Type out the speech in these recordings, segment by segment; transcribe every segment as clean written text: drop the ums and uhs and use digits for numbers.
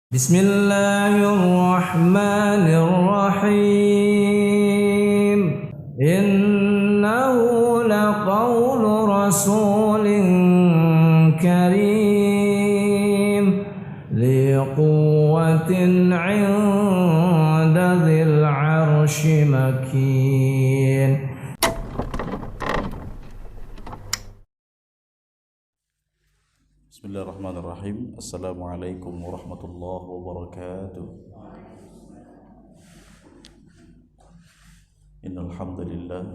Bismillahirrahmanirrahim. Innahu laqawlu rasulin karim li quwwatin 'inda dzil 'arsy makin. Bismillahirrahmanirrahim. Assalamualaikum warahmatullahi wabarakatuh. Innal hamdalillah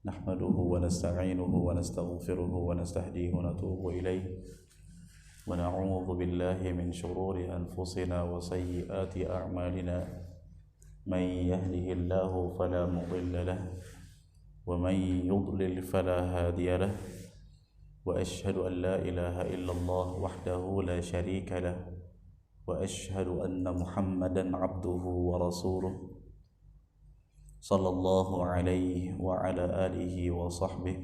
nahmaduhu wa nasta'inuhu wa nastaghfiruhu wa nastahdihi wa natubu ilayh wa na'udzu billahi min shururi anfusina wa sayyiati a'malina. May yahdihillahu fala mudilla lahu wa may yudlil fala hadiya lahu. وأشهد أن لا إله إلا الله وحده لا شريك له وأشهد أن محمدا عبده ورسوله صلى الله عليه وعلى آله وصحبه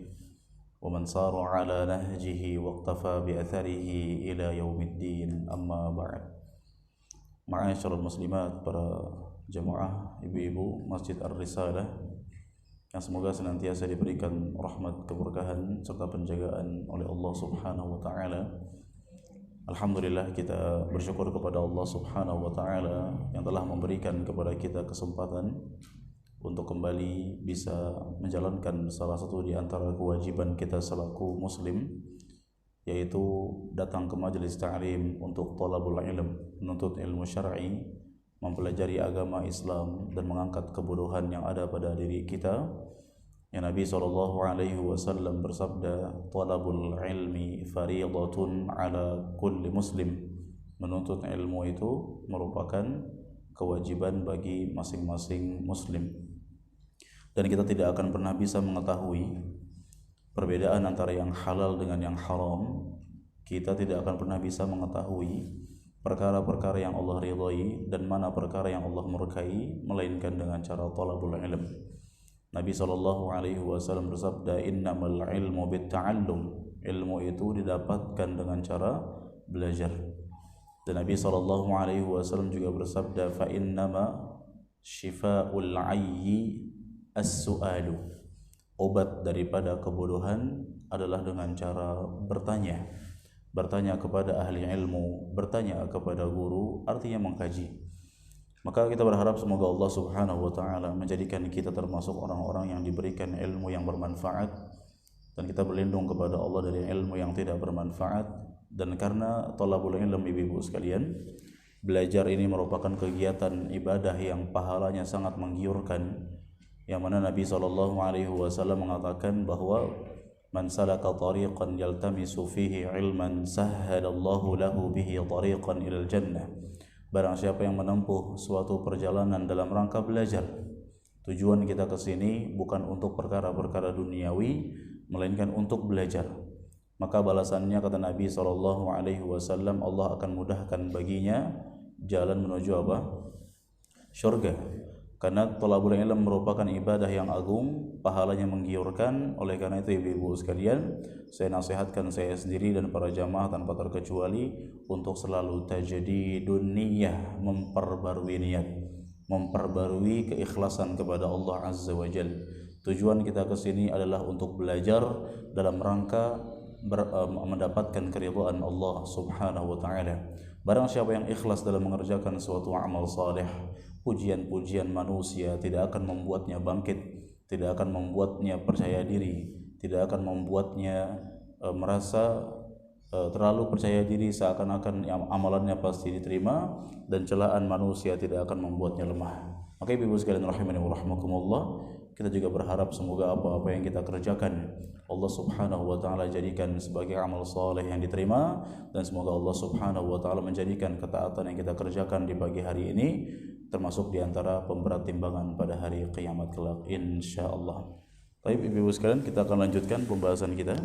ومن سار على نهجه واقتفى بأثره إلى يوم الدين. أما بعد. Ma'asyiral muslimat, para jamaah ibu-ibu Masjid Ar-Risalah yang semoga senantiasa diberikan rahmat, keberkahan serta penjagaan oleh Allah Subhanahu wa taala. Alhamdulillah, kita bersyukur kepada Allah Subhanahu wa taala yang telah memberikan kepada kita kesempatan untuk kembali bisa menjalankan salah satu di antara kewajiban kita selaku muslim, yaitu datang ke majelis ta'lim untuk thalabul ilm, menuntut ilmu syar'i, mempelajari agama Islam dan mengangkat kebodohan yang ada pada diri kita. Yang Nabi SAW bersabda, "Talabul ilmi fariidatun ala kulli muslim." Menuntut ilmu itu merupakan kewajiban bagi masing-masing muslim. Dan kita tidak akan pernah bisa mengetahui perbedaan antara yang halal dengan yang haram. Kita tidak akan pernah bisa mengetahui perkara-perkara yang Allah ridhai dan mana perkara yang Allah murkai, melainkan dengan cara talabul ilm. Nabi SAW bersabda, "Innamal ilmu bitta'allum." Ilmu itu didapatkan dengan cara belajar. Dan Nabi SAW juga bersabda, "Fa innama shifa'ul 'ayyi as-su'alu." Obat daripada kebodohan adalah dengan cara bertanya. Bertanya kepada ahli ilmu, bertanya kepada guru, artinya mengkaji. Maka kita berharap semoga Allah Subhanahu wa taala menjadikan kita termasuk orang-orang yang diberikan ilmu yang bermanfaat, dan kita berlindung kepada Allah dari ilmu yang tidak bermanfaat. Dan karena thalabul ilm, ibu-ibu sekalian, belajar ini merupakan kegiatan ibadah yang pahalanya sangat menggiurkan, yang mana Nabi SAW mengatakan bahwa man salaka tariqan yaltamisu fihi ilman sahhalallahu lahu bihi tariqan ilal jannah. Barang siapa yang menempuh suatu perjalanan dalam rangka belajar, tujuan kita ke sini bukan untuk perkara-perkara duniawi, melainkan untuk belajar, maka balasannya, kata Nabi SAW, Allah akan mudahkan baginya jalan menuju apa? Syurga. Karena thalabul ilm merupakan ibadah yang agung, pahalanya menggiurkan. Oleh karena itu, ibu-ibu sekalian, saya nasihatkan saya sendiri dan para jamaah tanpa terkecuali untuk selalu tajdidun niyyah, memperbarui niat, memperbarui keikhlasan kepada Allah Azza wa Jalla. Tujuan kita ke sini adalah untuk belajar dalam rangka mendapatkan keridhaan Allah Subhanahu wa taala. Barang siapa yang ikhlas dalam mengerjakan suatu amal saleh, pujian-pujian manusia tidak akan membuatnya bangkit, tidak akan membuatnya percaya diri, tidak akan membuatnya merasa terlalu percaya diri seakan-akan amalannya pasti diterima, dan celaan manusia tidak akan membuatnya lemah. Maka ibu-ibu sekalian rahimani wa rahmakumullah, kita juga berharap semoga apa-apa yang kita kerjakan Allah Subhanahu wa taala jadikan sebagai amal saleh yang diterima, dan semoga Allah Subhanahu wa taala menjadikan ketaatan yang kita kerjakan di pagi hari ini termasuk di antara pemberat timbangan pada hari kiamat kelak, insyaallah. Baik, ibu-ibu sekalian, kita akan lanjutkan pembahasan kita,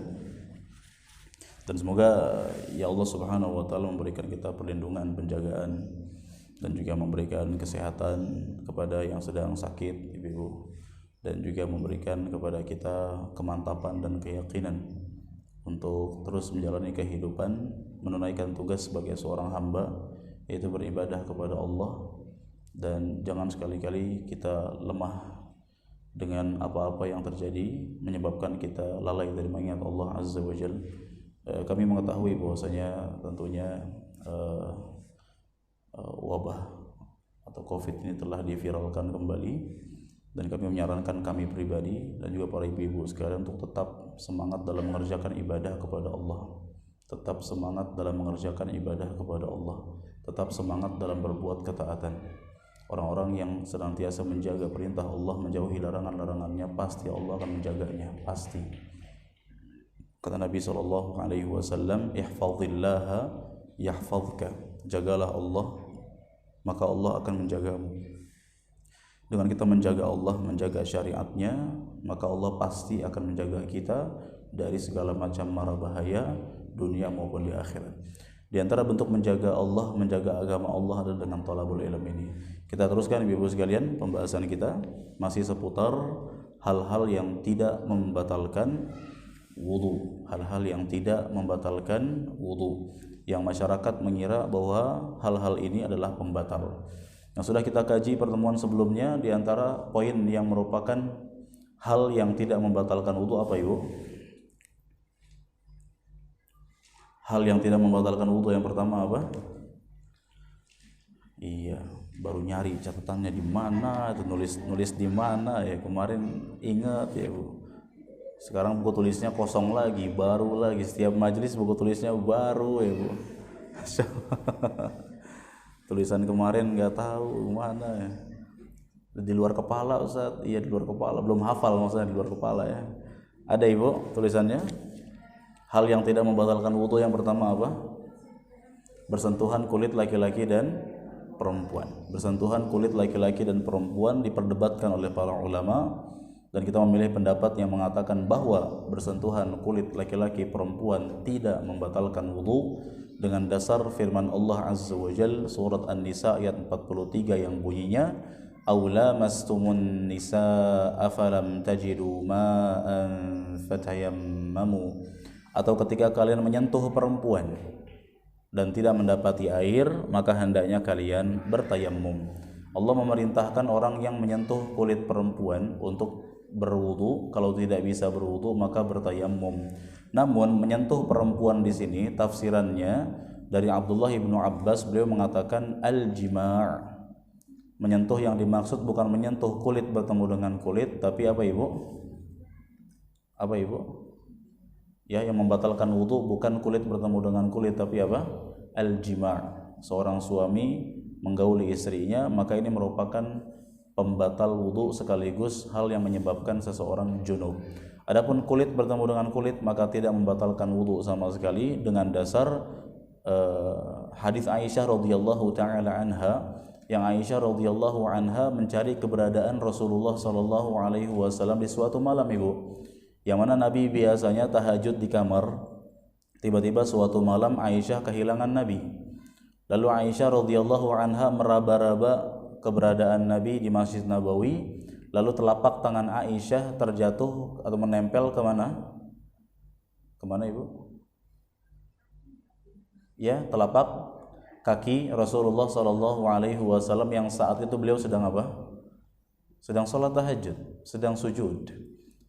dan semoga ya Allah Subhanahu wa taala memberikan kita perlindungan, penjagaan, dan juga memberikan kesehatan kepada yang sedang sakit, ibu-ibu, dan juga memberikan kepada kita kemantapan dan keyakinan untuk terus menjalani kehidupan, menunaikan tugas sebagai seorang hamba yaitu beribadah kepada Allah, dan jangan sekali-kali kita lemah dengan apa-apa yang terjadi menyebabkan kita lalai dari mengingat Allah Azza wa Jalla. Kami mengetahui bahwasanya tentunya wabah atau COVID ini telah diviralkan kembali, dan kami menyarankan kami pribadi dan juga para ibu-ibu sekalian untuk tetap semangat dalam mengerjakan ibadah kepada Allah, tetap semangat dalam mengerjakan ibadah kepada Allah, tetap semangat dalam berbuat ketaatan. Orang-orang yang senantiasa menjaga perintah Allah, menjauhi larangan-larangannya, pasti Allah akan menjaganya, pasti. Kata Nabi SAW, ihfazillaha yahfazka, jagalah Allah, maka Allah akan menjagamu. Dengan kita menjaga Allah, menjaga syariatnya, maka Allah pasti akan menjaga kita dari segala macam mara bahaya dunia maupun di akhirat. Di antara bentuk menjaga Allah, menjaga agama Allah adalah dengan thalabul ilm ini. Kita teruskan ibu-ibu sekalian pembahasan kita masih seputar hal-hal yang tidak membatalkan wudu, hal-hal yang tidak membatalkan wudu, yang masyarakat mengira bahwa hal-hal ini adalah pembatal. Yang sudah kita kaji pertemuan sebelumnya, di antara poin yang merupakan hal yang tidak membatalkan wudu apa ibu? Hal yang tidak membatalkan wudu yang pertama apa? Iya, baru nyari catatannya di mana, itu nulis di mana ya, kemarin ingat ya Bu. Sekarang buku tulisnya kosong lagi, baru lagi, setiap majelis buku tulisnya baru ya Bu. Tulisan kemarin nggak tahu mana ya. Di luar kepala Ustaz. Iya, di luar kepala, belum hafal maksudnya, di luar kepala ya. Ada Ibu tulisannya? Hal yang tidak membatalkan wudu yang pertama apa? Bersentuhan kulit laki-laki dan perempuan. Bersentuhan kulit laki-laki dan perempuan diperdebatkan oleh para ulama, dan kita memilih pendapat yang mengatakan bahwa bersentuhan kulit laki-laki perempuan tidak membatalkan wudu dengan dasar firman Allah Azza wa Jalla surat An-Nisa ayat 43 yang bunyinya aula mastumun nisa afalam tajidu ma'an fatayammamu, atau ketika kalian menyentuh perempuan dan tidak mendapati air, maka hendaknya kalian bertayammum. Allah memerintahkan orang yang menyentuh kulit perempuan untuk berwudu, kalau tidak bisa berwudu maka bertayammum. Namun menyentuh perempuan di sini tafsirannya dari Abdullah ibnu Abbas, beliau mengatakan al-jima'. Menyentuh yang dimaksud bukan menyentuh kulit bertemu dengan kulit, tapi apa Ibu? Apa Ibu? Ya, yang membatalkan wudu bukan kulit bertemu dengan kulit, tapi apa? Al-jima'. Seorang suami menggauli istrinya, maka ini merupakan pembatal wudu sekaligus hal yang menyebabkan seseorang junub. Adapun kulit bertemu dengan kulit maka tidak membatalkan wudu sama sekali, dengan dasar hadis Aisyah radhiyallahu taala anha, yang Aisyah radhiyallahu anha mencari keberadaan Rasulullah sallallahu alaihi wasallam di suatu malam Ibu, yang mana Nabi biasanya tahajud di kamar. Tiba-tiba suatu malam Aisyah kehilangan Nabi. Lalu Aisyah radhiyallahu anha meraba-raba keberadaan Nabi di Masjid Nabawi. Lalu telapak tangan Aisyah terjatuh atau menempel kemana? Kemana Ibu? Ya, telapak kaki Rasulullah sallallahu alaihi wasallam yang saat itu beliau sedang apa? Sedang sholat tahajud, sedang sujud.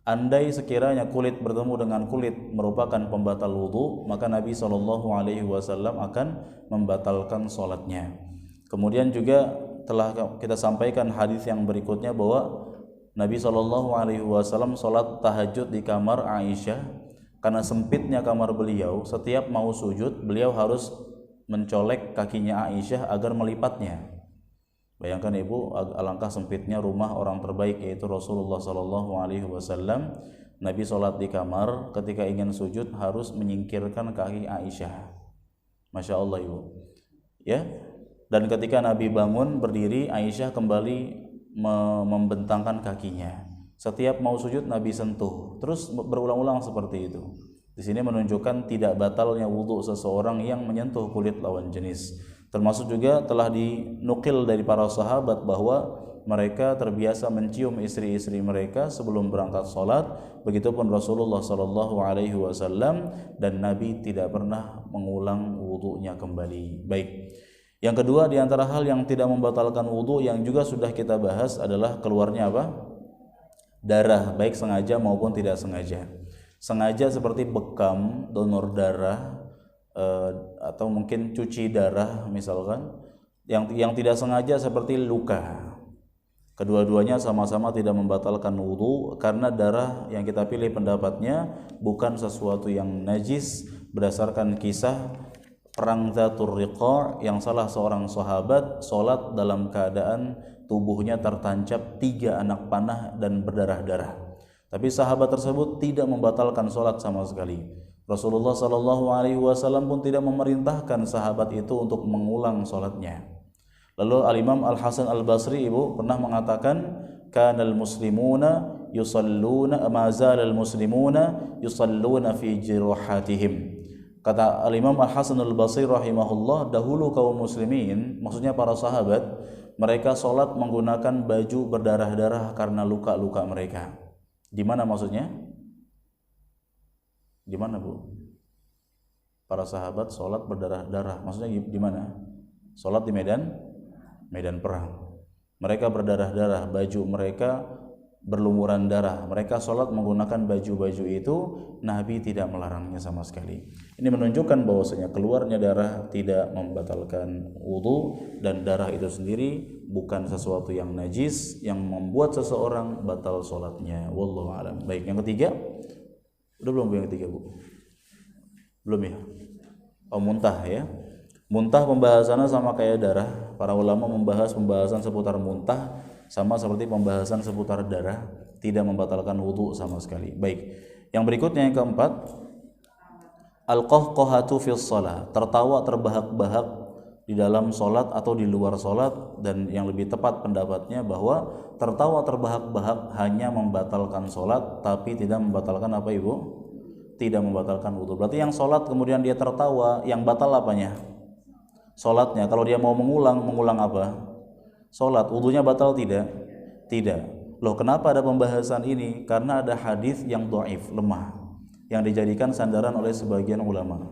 Andai sekiranya kulit bertemu dengan kulit merupakan pembatal wudu, maka Nabi SAW akan membatalkan sholatnya. Kemudian juga telah kita sampaikan hadis yang berikutnya bahwa Nabi SAW sholat tahajud di kamar Aisyah. Karena sempitnya kamar beliau, setiap mau sujud beliau harus mencolek kakinya Aisyah agar melipatnya. Bayangkan Ibu, alangkah sempitnya rumah orang terbaik yaitu Rasulullah SAW. Nabi sholat di kamar, ketika ingin sujud harus menyingkirkan kaki Aisyah. Masya Allah Ibu. Ya. Dan ketika Nabi bangun berdiri, Aisyah kembali membentangkan kakinya. Setiap mau sujud Nabi sentuh. Terus berulang-ulang seperti itu. Di sini menunjukkan tidak batalnya wudu seseorang yang menyentuh kulit lawan jenis. Termasuk juga telah dinukil dari para sahabat bahwa mereka terbiasa mencium istri-istri mereka sebelum berangkat sholat. Begitupun Rasulullah SAW, dan Nabi tidak pernah mengulang wudunya kembali. Baik, Yang kedua di antara hal yang tidak membatalkan wudu yang juga sudah kita bahas adalah keluarnya apa? Darah, baik sengaja maupun tidak sengaja. Sengaja seperti bekam, donor darah, atau mungkin cuci darah misalkan. Yang tidak sengaja seperti luka. Kedua-duanya sama-sama tidak membatalkan wudu karena darah yang kita pilih pendapatnya bukan sesuatu yang najis berdasarkan kisah perang Dzatur Riqa yang salah seorang sahabat sholat dalam keadaan tubuhnya tertancap 3 anak panah dan berdarah-darah. Tapi sahabat tersebut tidak membatalkan sholat sama sekali. Rasulullah SAW pun tidak memerintahkan sahabat itu untuk mengulang sholatnya. Lalu Al-Imam Al-Hasan Al-Basri ibu pernah mengatakan kanal muslimuna yusalluna ma zalal muslimuna yusalluna fi jiruhatihim. Kata Al-Imam Al-Hasan Al-Basri rahimahullah, dahulu kaum muslimin, maksudnya para sahabat, mereka sholat menggunakan baju berdarah-darah karena luka-luka mereka. Di mana maksudnya? Di mana Bu? Para sahabat sholat berdarah-darah, maksudnya di mana? Sholat di medan perang. Mereka berdarah-darah, baju mereka berlumuran darah. Mereka sholat menggunakan baju-baju itu, Nabi tidak melarangnya sama sekali. Ini menunjukkan bahwasanya keluarnya darah tidak membatalkan wudu dan darah itu sendiri bukan sesuatu yang najis yang membuat seseorang batal sholatnya. Wallahu a'lam. Baik, yang ketiga, udah belum Bu yang ketiga Bu? Belum ya? Oh, muntah ya. Muntah pembahasannya sama kayak darah. Para ulama membahas pembahasan seputar muntah sama seperti pembahasan seputar darah, tidak membatalkan wudu sama sekali. Baik. Yang berikutnya yang keempat, al-qahqahatu fis shalah, tertawa terbahak-bahak di dalam salat atau di luar salat, dan yang lebih tepat pendapatnya bahwa tertawa terbahak-bahak hanya membatalkan salat tapi tidak membatalkan apa Ibu? Tidak membatalkan wudu. Berarti yang salat kemudian dia tertawa, yang batal apanya? Salatnya. Kalau dia mau mengulang apa? Salat, wudunya batal tidak? Tidak. Loh, kenapa ada pembahasan ini? Karena ada hadis yang dhaif, lemah, yang dijadikan sandaran oleh sebagian ulama.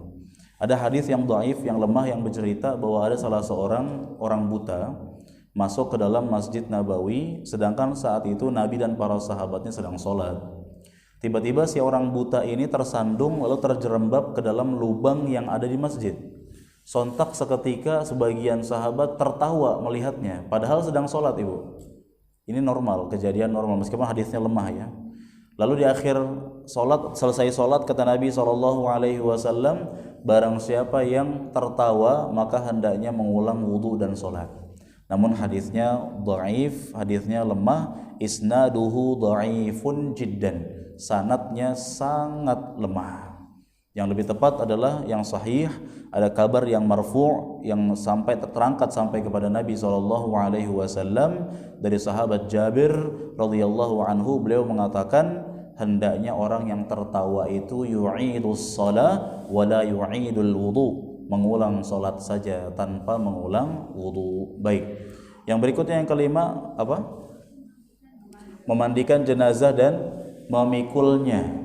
Ada hadis yang dhaif, yang lemah, yang bercerita bahwa ada salah seorang orang buta masuk ke dalam Masjid Nabawi, sedangkan saat itu Nabi dan para sahabatnya sedang sholat. Tiba-tiba si orang buta ini tersandung lalu terjerembab ke dalam lubang yang ada di masjid. Sontak seketika sebagian sahabat tertawa melihatnya, padahal sedang sholat Ibu. Ini normal, kejadian normal meskipun hadisnya lemah ya. Lalu di akhir sholat, selesai sholat, kata Nabi SAW, barang siapa yang tertawa maka hendaknya mengulang wudu dan sholat. Namun hadisnya dhaif, hadisnya lemah, isnaduhu dhaifun jiddan, sanadnya sangat lemah. Yang lebih tepat adalah yang sahih, ada kabar yang marfu' yang sampai terangkat sampai kepada Nabi SAW dari sahabat Jabir radhiyallahu anhu. Beliau mengatakan hendaknya orang yang tertawa itu yu'idus shalah wa la yu'idul wudu, mengulang salat saja tanpa mengulang wudu. Baik. Yang berikutnya yang kelima apa? Memandikan jenazah dan memikulnya.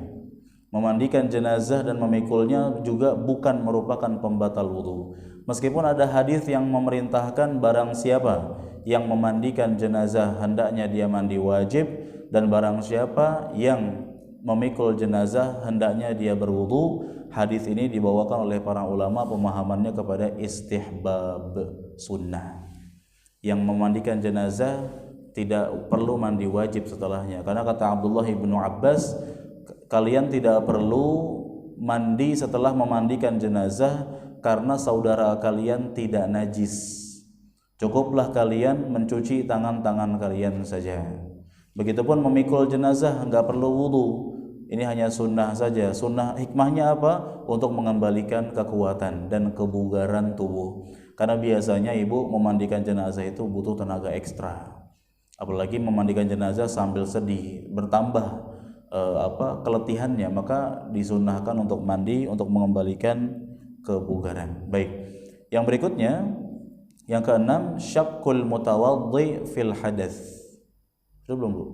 Memandikan jenazah dan memikulnya juga bukan merupakan pembatal wudu. Meskipun ada hadis yang memerintahkan barang siapa yang memandikan jenazah hendaknya dia mandi wajib, dan barang siapa yang memikul jenazah hendaknya dia berwudu. Hadis ini dibawakan oleh para ulama pemahamannya kepada istihbab, sunnah. Yang memandikan jenazah tidak perlu mandi wajib setelahnya, karena kata Abdullah bin Abbas, kalian tidak perlu mandi setelah memandikan jenazah karena saudara kalian tidak najis. Cukuplah kalian mencuci tangan-tangan kalian saja. Begitupun memikul jenazah enggak perlu wudu. Ini hanya sunnah saja. Sunnah hikmahnya apa? Untuk mengembalikan kekuatan dan kebugaran tubuh. Karena biasanya ibu memandikan jenazah itu butuh tenaga ekstra. Apalagi memandikan jenazah sambil sedih, bertambah keletihannya, maka disunnahkan untuk mandi untuk mengembalikan kebugaran. Baik. Yang berikutnya, yang keenam, syaqqul mutawaddi fil hadath. Sudah belum Bu?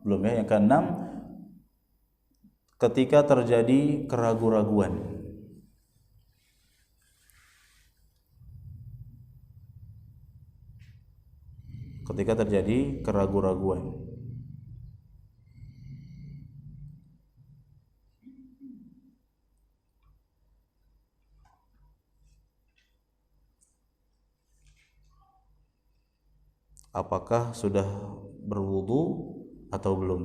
Belum ya. Yang keenam, ketika terjadi keraguan-raguan. ketika terjadi keraguan-raguan ketika terjadi keraguan-raguan. Apakah sudah berwudu atau belum?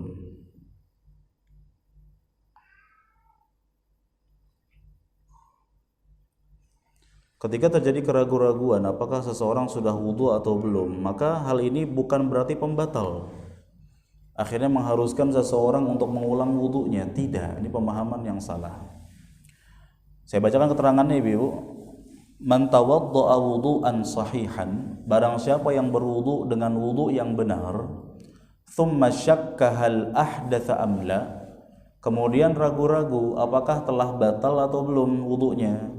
Ketika terjadi keraguan-raguan apakah seseorang sudah wudu atau belum, maka hal ini bukan berarti pembatal. Akhirnya mengharuskan seseorang untuk mengulang wudunya. Tidak, ini pemahaman yang salah. Saya bacakan keterangannya Ibu. Man tawadda'a wudu'an sahihan, barang siapa yang berwudu dengan wudu yang benar, thumma syakka hal ahdatha amla, kemudian ragu-ragu apakah telah batal atau belum wudunya.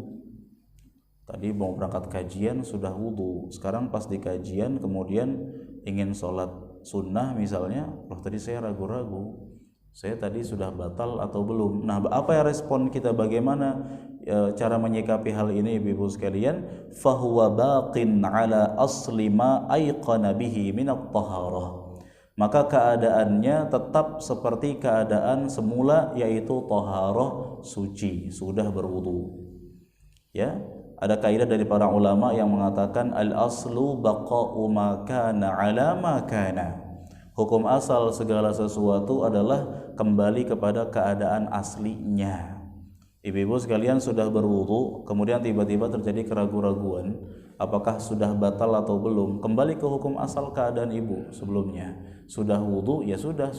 Tadi mau berangkat kajian sudah wudu, sekarang pas di kajian kemudian ingin sholat sunnah misalnya, loh tadi saya ragu-ragu, saya tadi sudah batal atau belum. Nah, apa ya respon kita, bagaimana cara menyikapi hal ini Ibu sekalian? Fahuwa baqin ala asli ma ayqana bihi minat taharah, maka keadaannya tetap seperti keadaan semula, yaitu taharah, suci, sudah berwudu. Ya, ada kaidah dari para ulama yang mengatakan al-aslu baqa'u ma kana ala ma kana. Hukum asal segala sesuatu adalah kembali kepada keadaan aslinya. Ibu-ibu sekalian sudah berwudu, kemudian tiba-tiba terjadi keraguan-raguan, apakah sudah batal atau belum? Kembali ke hukum asal keadaan ibu sebelumnya. Sudah wudu, ya sudah.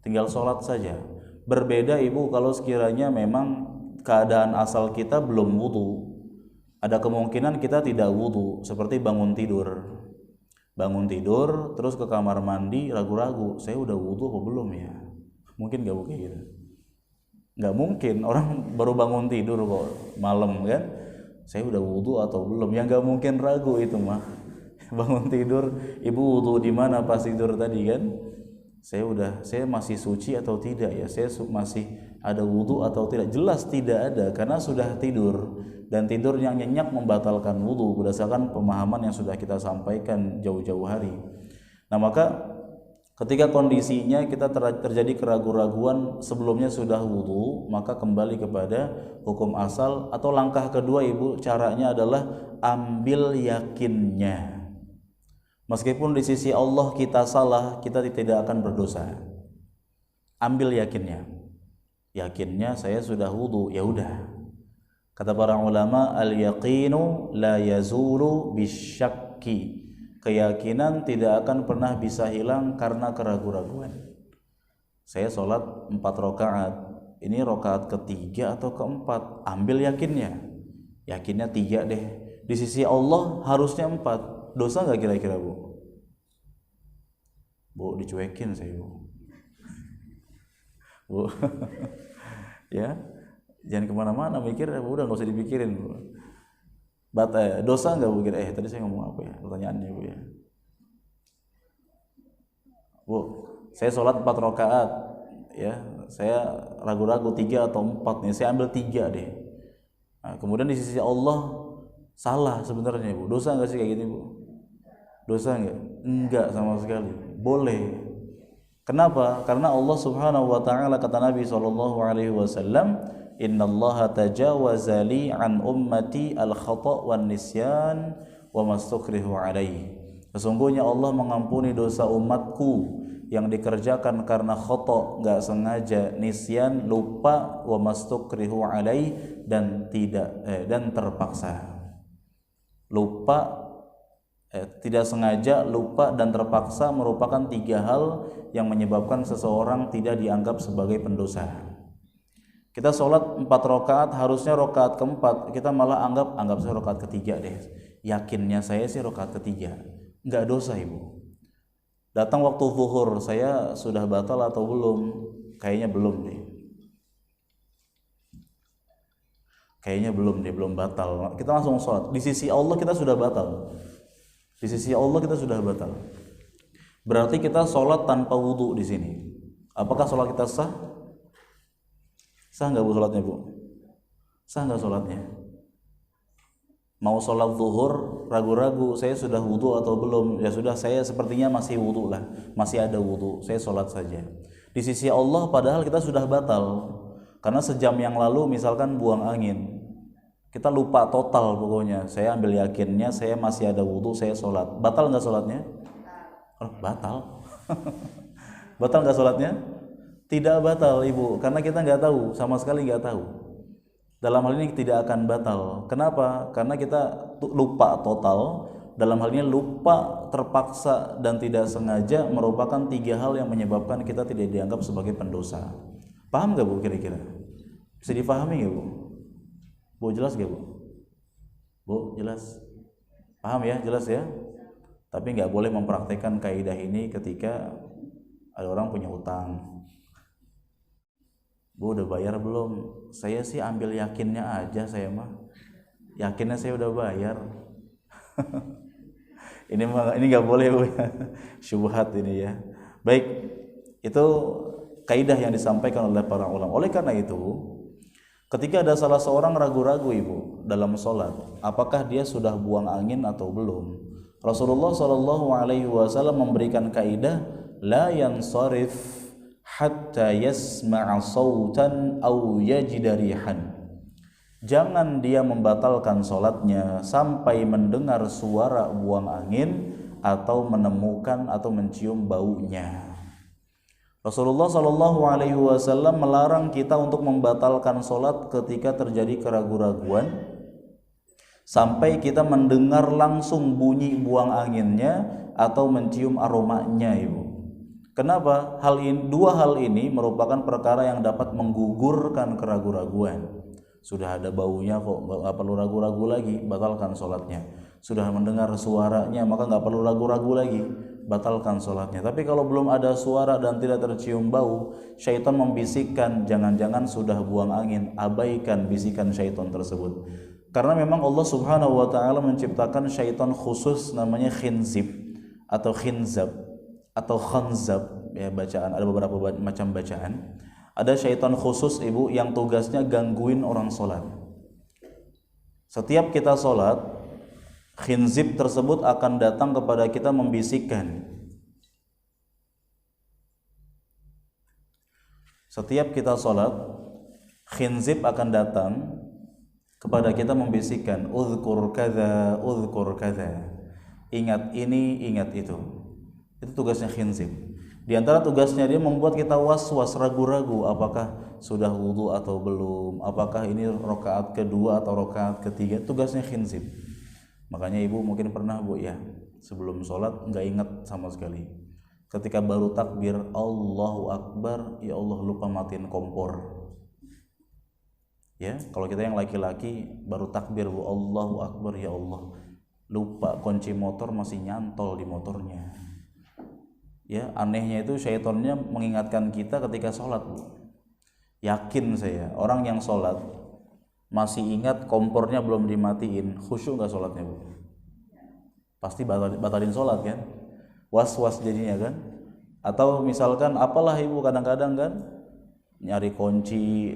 Tinggal sholat saja. Berbeda Ibu kalau sekiranya memang keadaan asal kita belum wudu. Ada kemungkinan kita tidak wudu, seperti bangun tidur terus ke kamar mandi ragu-ragu, saya udah wudu apa belum ya? Mungkin gak kayak gitu? Gak mungkin, orang baru bangun tidur kok malam kan, saya udah wudu atau belum? Yang gak mungkin ragu itu mah. Bangun tidur, ibu wudu di mana pas tidur tadi kan? Saya masih suci atau tidak ya? Saya masih ada wudu atau tidak? Jelas tidak ada, karena sudah tidur, dan tidur yang nyenyak membatalkan wudu berdasarkan pemahaman yang sudah kita sampaikan jauh-jauh hari. Nah, maka ketika kondisinya kita terjadi keraguan-raguan sebelumnya sudah wudu, maka kembali kepada hukum asal. Atau langkah kedua Ibu, caranya adalah ambil yakinnya. Meskipun di sisi Allah kita salah, kita tidak akan berdosa. Ambil yakinnya. Yakinnya saya sudah wudu, ya udah. Kata para ulama, al-yaqinu la yazulu bisyakki. Keyakinan tidak akan pernah bisa hilang karena keraguan-raguan. Saya sholat 4 rakaat, ini rakaat ketiga atau keempat, ambil yakinnya. Yakinnya 3 deh. Di sisi Allah harusnya 4. Dosa nggak kira-kira Bu? Bu, dicuekin saya Bu. Ya, jangan kemana-mana mikir, udah nggak usah dipikirin Bu. Dosa nggak Bu kira? Tadi saya ngomong apa ya? Pertanyaannya Bu ya. Bu, saya sholat 4 rakaat, ya, saya ragu-ragu 3 atau 4 nih, saya ambil 3 deh. Nah, kemudian di sisi Allah salah sebenarnya Bu. Dosa nggak sih kayak gini Bu? Dosa nggak? Enggak sama sekali. Boleh. Kenapa? Karena Allah Subhanahu wa taala, kata Nabi sallallahu alaihi wasallam, "Innallaha tajawaza li an ummati al-khata' wan nisyan wa mastukrihu alaihi." Sesungguhnya Allah mengampuni dosa umatku yang dikerjakan karena khata', enggak sengaja, nisyan, lupa, wa mastukrihu alaihi, dan terpaksa. Lupa, tidak sengaja, lupa, dan terpaksa merupakan 3 hal yang menyebabkan seseorang tidak dianggap sebagai pendosa. Kita sholat 4 rakaat, harusnya rakaat keempat, kita malah anggap saya rakaat ketiga deh. Yakinnya saya sih rakaat ketiga. Enggak dosa Ibu. Datang waktu zuhur, saya sudah batal atau belum? Kayaknya belum deh. Belum batal. Kita langsung sholat. Di sisi Allah kita sudah batal. Di sisi Allah kita sudah batal. Berarti kita sholat tanpa wudu di sini. Apakah sholat kita sah? Sah nggak Bu sholatnya Bu? Sah nggak sholatnya? mau sholat zuhur ragu-ragu, saya sudah wudu atau belum, ya sudah, saya sepertinya masih wudu lah, masih ada wudu, saya sholat saja. Di sisi Allah padahal kita sudah batal, karena sejam yang lalu misalkan buang angin, kita lupa total, pokoknya saya ambil yakinnya saya masih ada wudu, saya sholat, batal nggak sholatnya? Oh, batal. Batal nggak sholatnya? Tidak batal ibu, karena kita nggak tahu, sama sekali nggak tahu. Dalam hal ini tidak akan batal. Kenapa? Karena kita lupa total. Dalam hal ini lupa terpaksa dan tidak sengaja merupakan 3 hal yang menyebabkan kita tidak dianggap sebagai pendosa. Paham gak bu kira-kira? Bisa difahami gak bu? Bu jelas gak bu? Bu jelas? Paham ya? Jelas ya? Tapi nggak boleh mempraktekkan kaidah ini ketika ada orang punya utang. Bu udah bayar belum? Saya sih ambil yakinnya aja, saya mah yakinnya saya udah bayar. ini nggak boleh bu, syubhat ini ya. Baik, itu kaidah yang disampaikan oleh para ulama. Oleh karena itu, ketika ada salah seorang ragu-ragu ibu dalam sholat, apakah dia sudah buang angin atau belum, Rasulullah SAW memberikan kaidah la yansarif hatta yasma'a sautan aw yajida rihan. Jangan dia membatalkan sholatnya sampai mendengar suara buang angin atau menemukan atau mencium baunya. Rasulullah SAW melarang kita untuk membatalkan sholat ketika terjadi keraguan-raguan sampai kita mendengar langsung bunyi buang anginnya atau mencium aromanya ibu. Kenapa? Dua hal ini merupakan perkara yang dapat menggugurkan keraguan-raguan. Sudah ada baunya kok, nggak perlu ragu-ragu lagi, batalkan sholatnya. Sudah mendengar suaranya, maka nggak perlu ragu-ragu lagi, batalkan sholatnya. Tapi kalau belum ada suara dan tidak tercium bau, syaitan membisikkan, jangan-jangan sudah buang angin, abaikan bisikan syaitan tersebut. Karena memang Allah Subhanahu wa Ta'ala menciptakan syaitan khusus namanya khinzib atau khinzab atau khanzab ya, bacaan ada beberapa macam bacaan. Ada syaitan khusus ibu yang tugasnya gangguin orang sholat. Setiap kita sholat, khinzib tersebut akan datang kepada kita membisikkan. Setiap kita sholat, khinzib akan datang kepada kita membisikkan, uzkur kadza, uzkur kadza, ingat ini, ingat itu. Itu tugasnya khinzib. Di antara tugasnya dia membuat kita was-was, ragu-ragu apakah sudah wudu atau belum, apakah ini rakaat kedua atau rakaat ketiga. Tugasnya khinzib. Makanya ibu mungkin pernah bu ya, sebelum sholat nggak ingat sama sekali. Ketika baru takbir Allahu Akbar, ya Allah lupa matiin kompor. Ya, kalau kita yang laki-laki baru takbir bu Allahu Akbar, ya Allah lupa kunci motor masih nyantol di motornya. Ya, anehnya itu syaitonnya mengingatkan kita ketika sholat bu. Yakin saya orang yang sholat masih ingat kompornya belum dimatiin, khusyuk nggak sholatnya bu? Pasti batalin sholat kan? Was-was jadinya kan? Atau misalkan apalah ibu kadang-kadang kan nyari kunci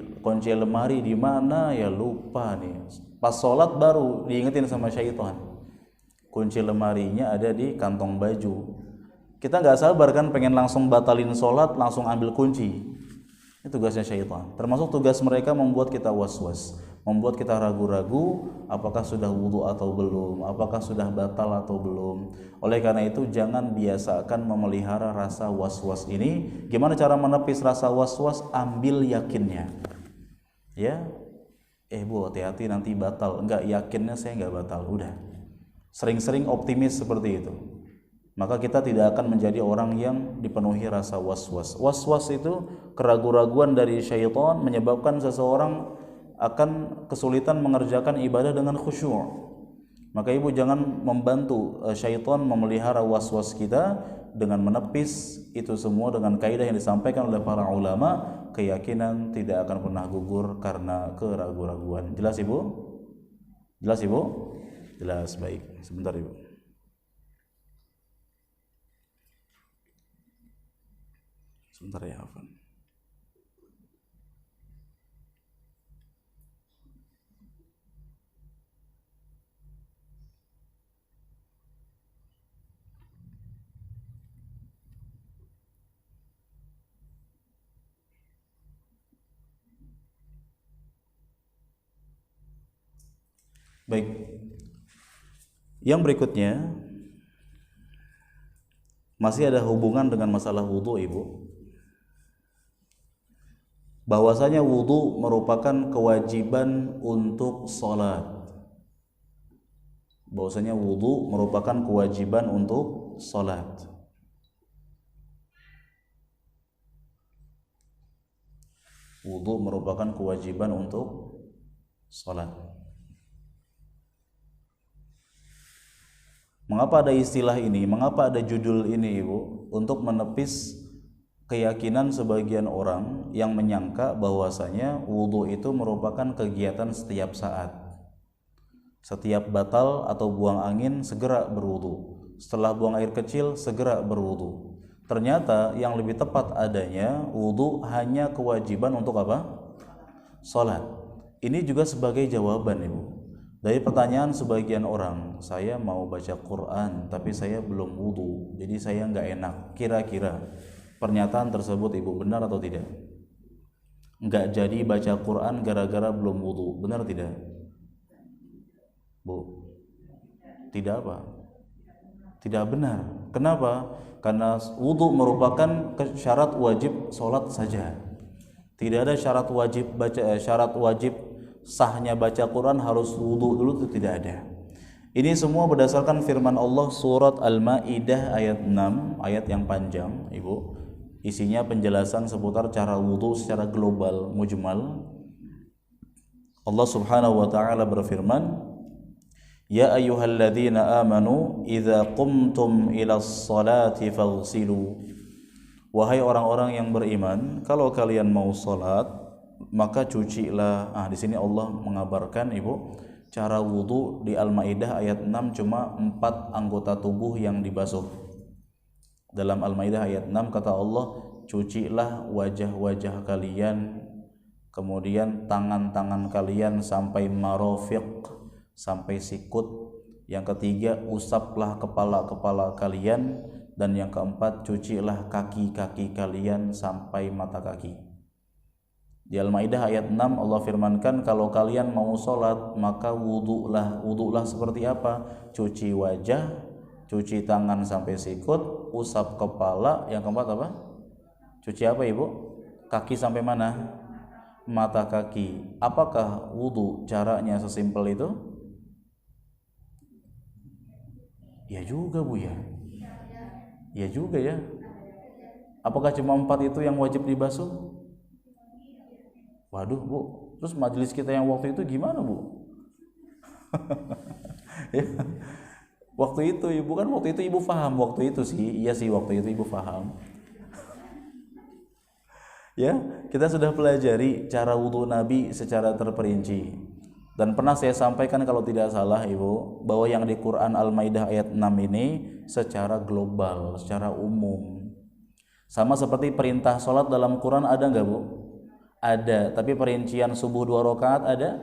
lemari di mana ya lupa nih. Pas sholat baru diingetin sama syaitan. Kunci lemarinya ada di kantong baju. Kita nggak sabar kan pengen langsung batalin sholat, langsung ambil kunci. Ini tugasnya syaitan. Termasuk tugas mereka membuat kita was-was, membuat kita ragu-ragu apakah sudah wudu atau belum, apakah sudah batal atau belum. Oleh karena itu jangan biasakan memelihara rasa was-was ini. Gimana cara menepis rasa was-was? Ambil yakinnya. Ya, bu hati-hati nanti batal. Enggak, yakinnya saya enggak batal. Udah. Sering-sering optimis seperti itu. Maka kita tidak akan menjadi orang yang dipenuhi rasa was-was. Was-was itu keraguan-raguan dari syaitan menyebabkan seseorang akan kesulitan mengerjakan ibadah dengan khusyuk. Maka ibu jangan membantu syaitan memelihara was-was kita dengan menepis itu semua dengan kaidah yang disampaikan oleh para ulama. Keyakinan tidak akan pernah gugur karena keraguan-raguan. Jelas ibu? Jelas ibu? Jelas, baik. Sebentar ibu. Sebentar ya, Afan. Baik. Yang berikutnya masih ada hubungan dengan masalah wudu, Ibu. Bahwasanya wudu merupakan kewajiban untuk sholat. Bahwasanya wudu merupakan kewajiban untuk sholat. Wudu merupakan kewajiban untuk sholat. Mengapa ada istilah ini? Mengapa ada judul ini, Ibu? Untuk menepis keyakinan sebagian orang yang menyangka bahwasanya wudu itu merupakan kegiatan setiap saat. Setiap batal atau buang angin segera berwudu. Setelah buang air kecil segera berwudu. Ternyata yang lebih tepat adanya wudu hanya kewajiban untuk apa? Salat. Ini juga sebagai jawaban, Ibu, dari pertanyaan sebagian orang. Saya mau baca Quran tapi saya belum wudu, jadi saya nggak enak. Kira-kira pernyataan tersebut, Ibu, benar atau tidak? Nggak jadi baca Quran gara-gara belum wudu, benar tidak, Bu? Tidak apa? Tidak benar. Kenapa? Karena wudu merupakan syarat wajib sholat saja. Tidak ada syarat wajib sahnya baca Quran harus wudu dulu, itu tidak ada. Ini semua berdasarkan firman Allah surat Al-Maidah ayat 6, ayat yang panjang, Ibu. Isinya penjelasan seputar cara wudu secara global, mujmal. Allah Subhanahu wa taala berfirman, "Ya ayyuhalladzina amanu idza qumtum ilas salati faghsilu." Wahai orang-orang yang beriman, kalau kalian mau salat, maka cucilah. Di sini Allah mengabarkan, Ibu, cara wudu di Al-Maidah ayat 6 cuma 4 anggota tubuh yang dibasuh. Dalam Al-Maidah ayat 6 kata Allah, cucilah wajah-wajah kalian, kemudian tangan-tangan kalian sampai marafiq, sampai sikut. Yang ketiga, usaplah kepala-kepala kalian, dan yang keempat, cucilah kaki-kaki kalian sampai mata kaki. Di Al-Maidah ayat 6 Allah firmankan, kalau kalian mau sholat maka wudulah. Wudulah seperti apa? Cuci wajah, cuci tangan sampai sikut, usap kepala. Yang keempat apa? Cuci apa, Ibu? Kaki sampai mana? Mata kaki. Apakah wudu caranya sesimpel itu? Ya juga, Bu, ya. Ya juga ya. Apakah cuma 4 itu yang wajib dibasuh? Waduh, Bu. Terus majelis kita yang waktu itu gimana, Bu? Ya. Waktu itu Ibu kan waktu itu Ibu paham waktu itu sih. Iya sih, waktu itu Ibu paham. Ya, kita sudah pelajari cara wudu Nabi secara terperinci. Dan pernah saya sampaikan kalau tidak salah, Ibu, bahwa yang di Quran Al-Maidah ayat 6 ini secara global, secara umum. Sama seperti perintah sholat dalam Quran ada nggak, Bu? Ada, tapi perincian subuh 2 rakaat ada?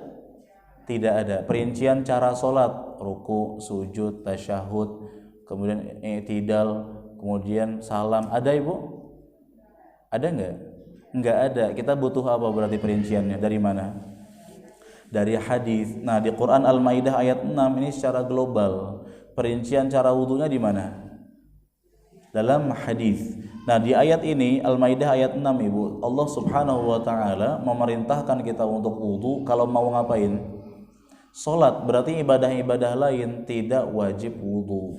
Tidak ada. Perincian cara sholat, ruku, sujud, tasyahud, kemudian i'tidal, kemudian salam, ada, Ibu? Ada nggak? Nggak ada. Kita butuh apa berarti perinciannya? Dari mana? Dari hadis. Nah, di Quran Al-Maidah ayat 6 ini secara global. Perincian cara wudunya di mana? Dalam hadis. Nah, di ayat ini Al-Maidah ayat 6, Ibu, Allah Subhanahu wa taala memerintahkan kita untuk wudu kalau mau ngapain? Salat. Berarti ibadah-ibadah lain tidak wajib wudu.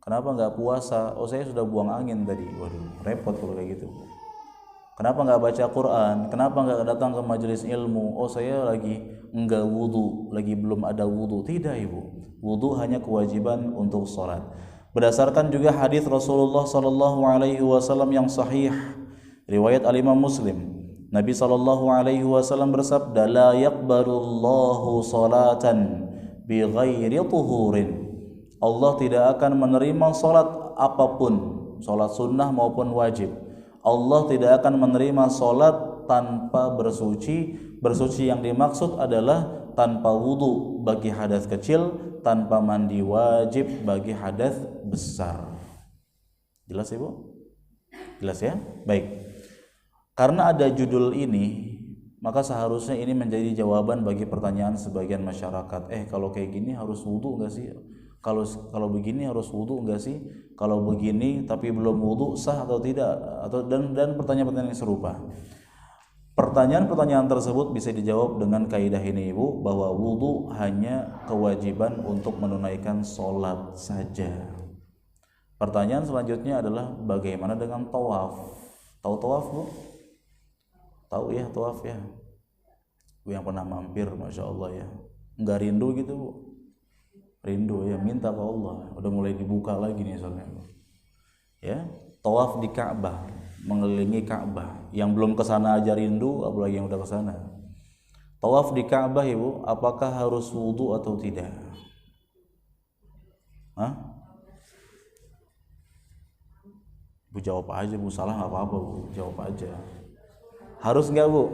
Kenapa nggak puasa? Oh, saya sudah buang angin tadi. Waduh, repot kalau kayak gitu. Kenapa nggak baca Quran? Kenapa nggak datang ke majelis ilmu? Oh, saya lagi nggak wudu, lagi belum ada wudu. Tidak, Ibu. Wudu hanya kewajiban untuk sholat. Berdasarkan juga hadis Rasulullah Sallallahu Alaihi Wasallam yang sahih, riwayat Al-Imam Muslim, Nabi Sallallahu Alaihi Wasallam bersabda, la yaqbalullahu salatan bi ghairi tuhurin. Allah tidak akan menerima salat apapun, salat sunnah maupun wajib. Allah tidak akan menerima salat tanpa bersuci. Bersuci yang dimaksud adalah tanpa wudu bagi hadas kecil, tanpa mandi wajib bagi hadas besar. Jelas, Ibu? Jelas ya? Baik. Karena ada judul ini, Maka seharusnya ini menjadi jawaban bagi pertanyaan sebagian masyarakat. Kalau kayak gini harus wudu nggak sih? Kalau begini harus wudu nggak sih? Kalau begini tapi belum wudu sah atau tidak? Dan pertanyaan-pertanyaan yang serupa. Pertanyaan-pertanyaan tersebut bisa dijawab dengan kaidah ini Ibu, bahwa wudu hanya kewajiban untuk menunaikan sholat saja. Pertanyaan selanjutnya adalah bagaimana dengan tawaf? Tahu tawaf Bu? Tahu ya tawaf ya? Bu yang pernah mampir, Masya Allah ya. Nggak rindu gitu Bu? Rindu ya, minta ke Allah. Udah mulai dibuka lagi nih soalnya ya. Tawaf di Ka'bah, mengelilingi Ka'bah. Yang belum kesana aja rindu, apalagi yang udah kesana. Tawaf di Ka'bah Ibu, apakah harus wudu atau tidak? Hah? Bu jawab aja Bu, salah nggak apa-apa Bu, jawab aja. Harus nggak Bu?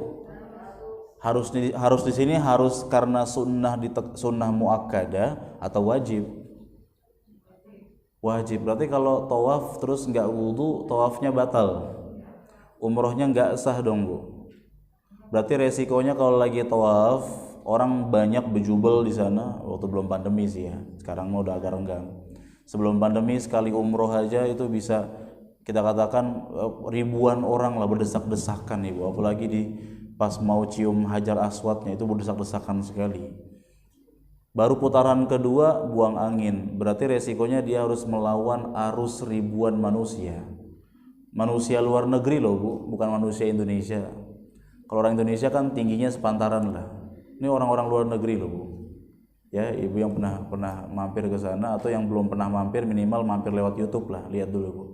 Harus di sini harus karena sunnah muakkadah atau wajib? Wajib. Berarti kalau tawaf terus nggak wudu, tawafnya batal. Umrohnya nggak sah dong Bu. Berarti resikonya kalau lagi tawaf orang banyak bejubel di sana. Waktu belum pandemi sih ya. Sekarang mau udah agak renggang. Sebelum pandemi sekali umroh aja itu bisa kita katakan ribuan orang lah berdesak-desakan Ibu. Apalagi pas mau cium hajar aswadnya itu berdesak-desakan sekali. Baru putaran kedua buang angin, berarti resikonya dia harus melawan arus ribuan manusia. Manusia luar negeri loh Bu, bukan manusia Indonesia. Kalau orang Indonesia kan tingginya sepantaran lah. Ini orang-orang luar negeri loh Bu. Ya Ibu yang pernah mampir ke sana atau yang belum pernah mampir minimal mampir lewat YouTube lah, lihat dulu Bu.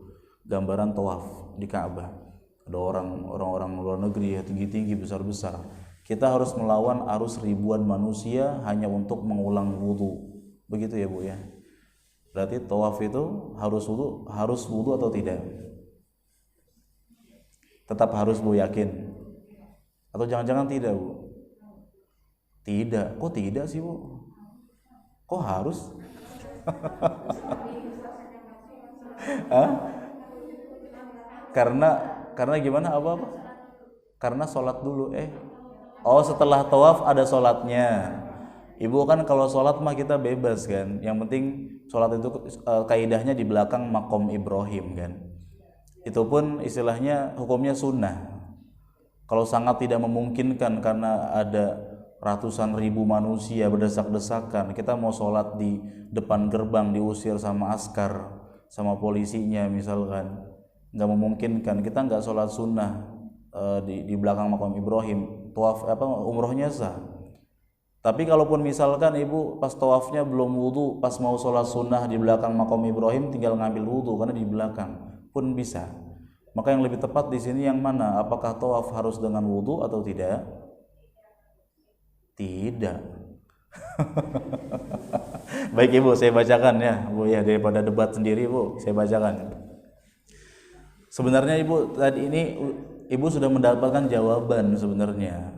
Gambaran tawaf di Ka'bah. Ada orang-orang luar negeri ya, tinggi-tinggi, besar-besar. Kita harus melawan arus ribuan manusia hanya untuk mengulang wudu. Begitu ya Bu ya. Berarti tawaf itu harus wudu atau tidak? Tetap harus Bu, yakin? Atau jangan-jangan tidak Bu? Tidak. Kok tidak sih Bu? Kok harus? Hah? Karena gimana apa? Karena sholat dulu. Setelah tawaf ada sholatnya. Ibu kan kalau sholat mah kita bebas kan. Yang penting sholat itu kaidahnya di belakang makom Ibrahim kan. Itu pun istilahnya hukumnya sunnah. Kalau sangat tidak memungkinkan karena ada ratusan ribu manusia berdesak-desakan, kita mau sholat di depan gerbang diusir sama askar, sama polisinya misalkan, nggak memungkinkan, kita nggak sholat sunnah di belakang makam Ibrahim, tawaf umrohnya sah. Tapi kalaupun misalkan Ibu pas tawafnya belum wudu, pas mau sholat sunnah di belakang makam Ibrahim tinggal ngambil wudu karena di belakang pun bisa. Maka yang lebih tepat di sini yang mana? Apakah tawaf harus dengan wudu atau tidak? Tidak. Baik Ibu, saya bacakan ya Bu ya, daripada debat sendiri Bu, saya bacakan. Sebenarnya Ibu tadi ini Ibu sudah mendapatkan jawaban sebenarnya.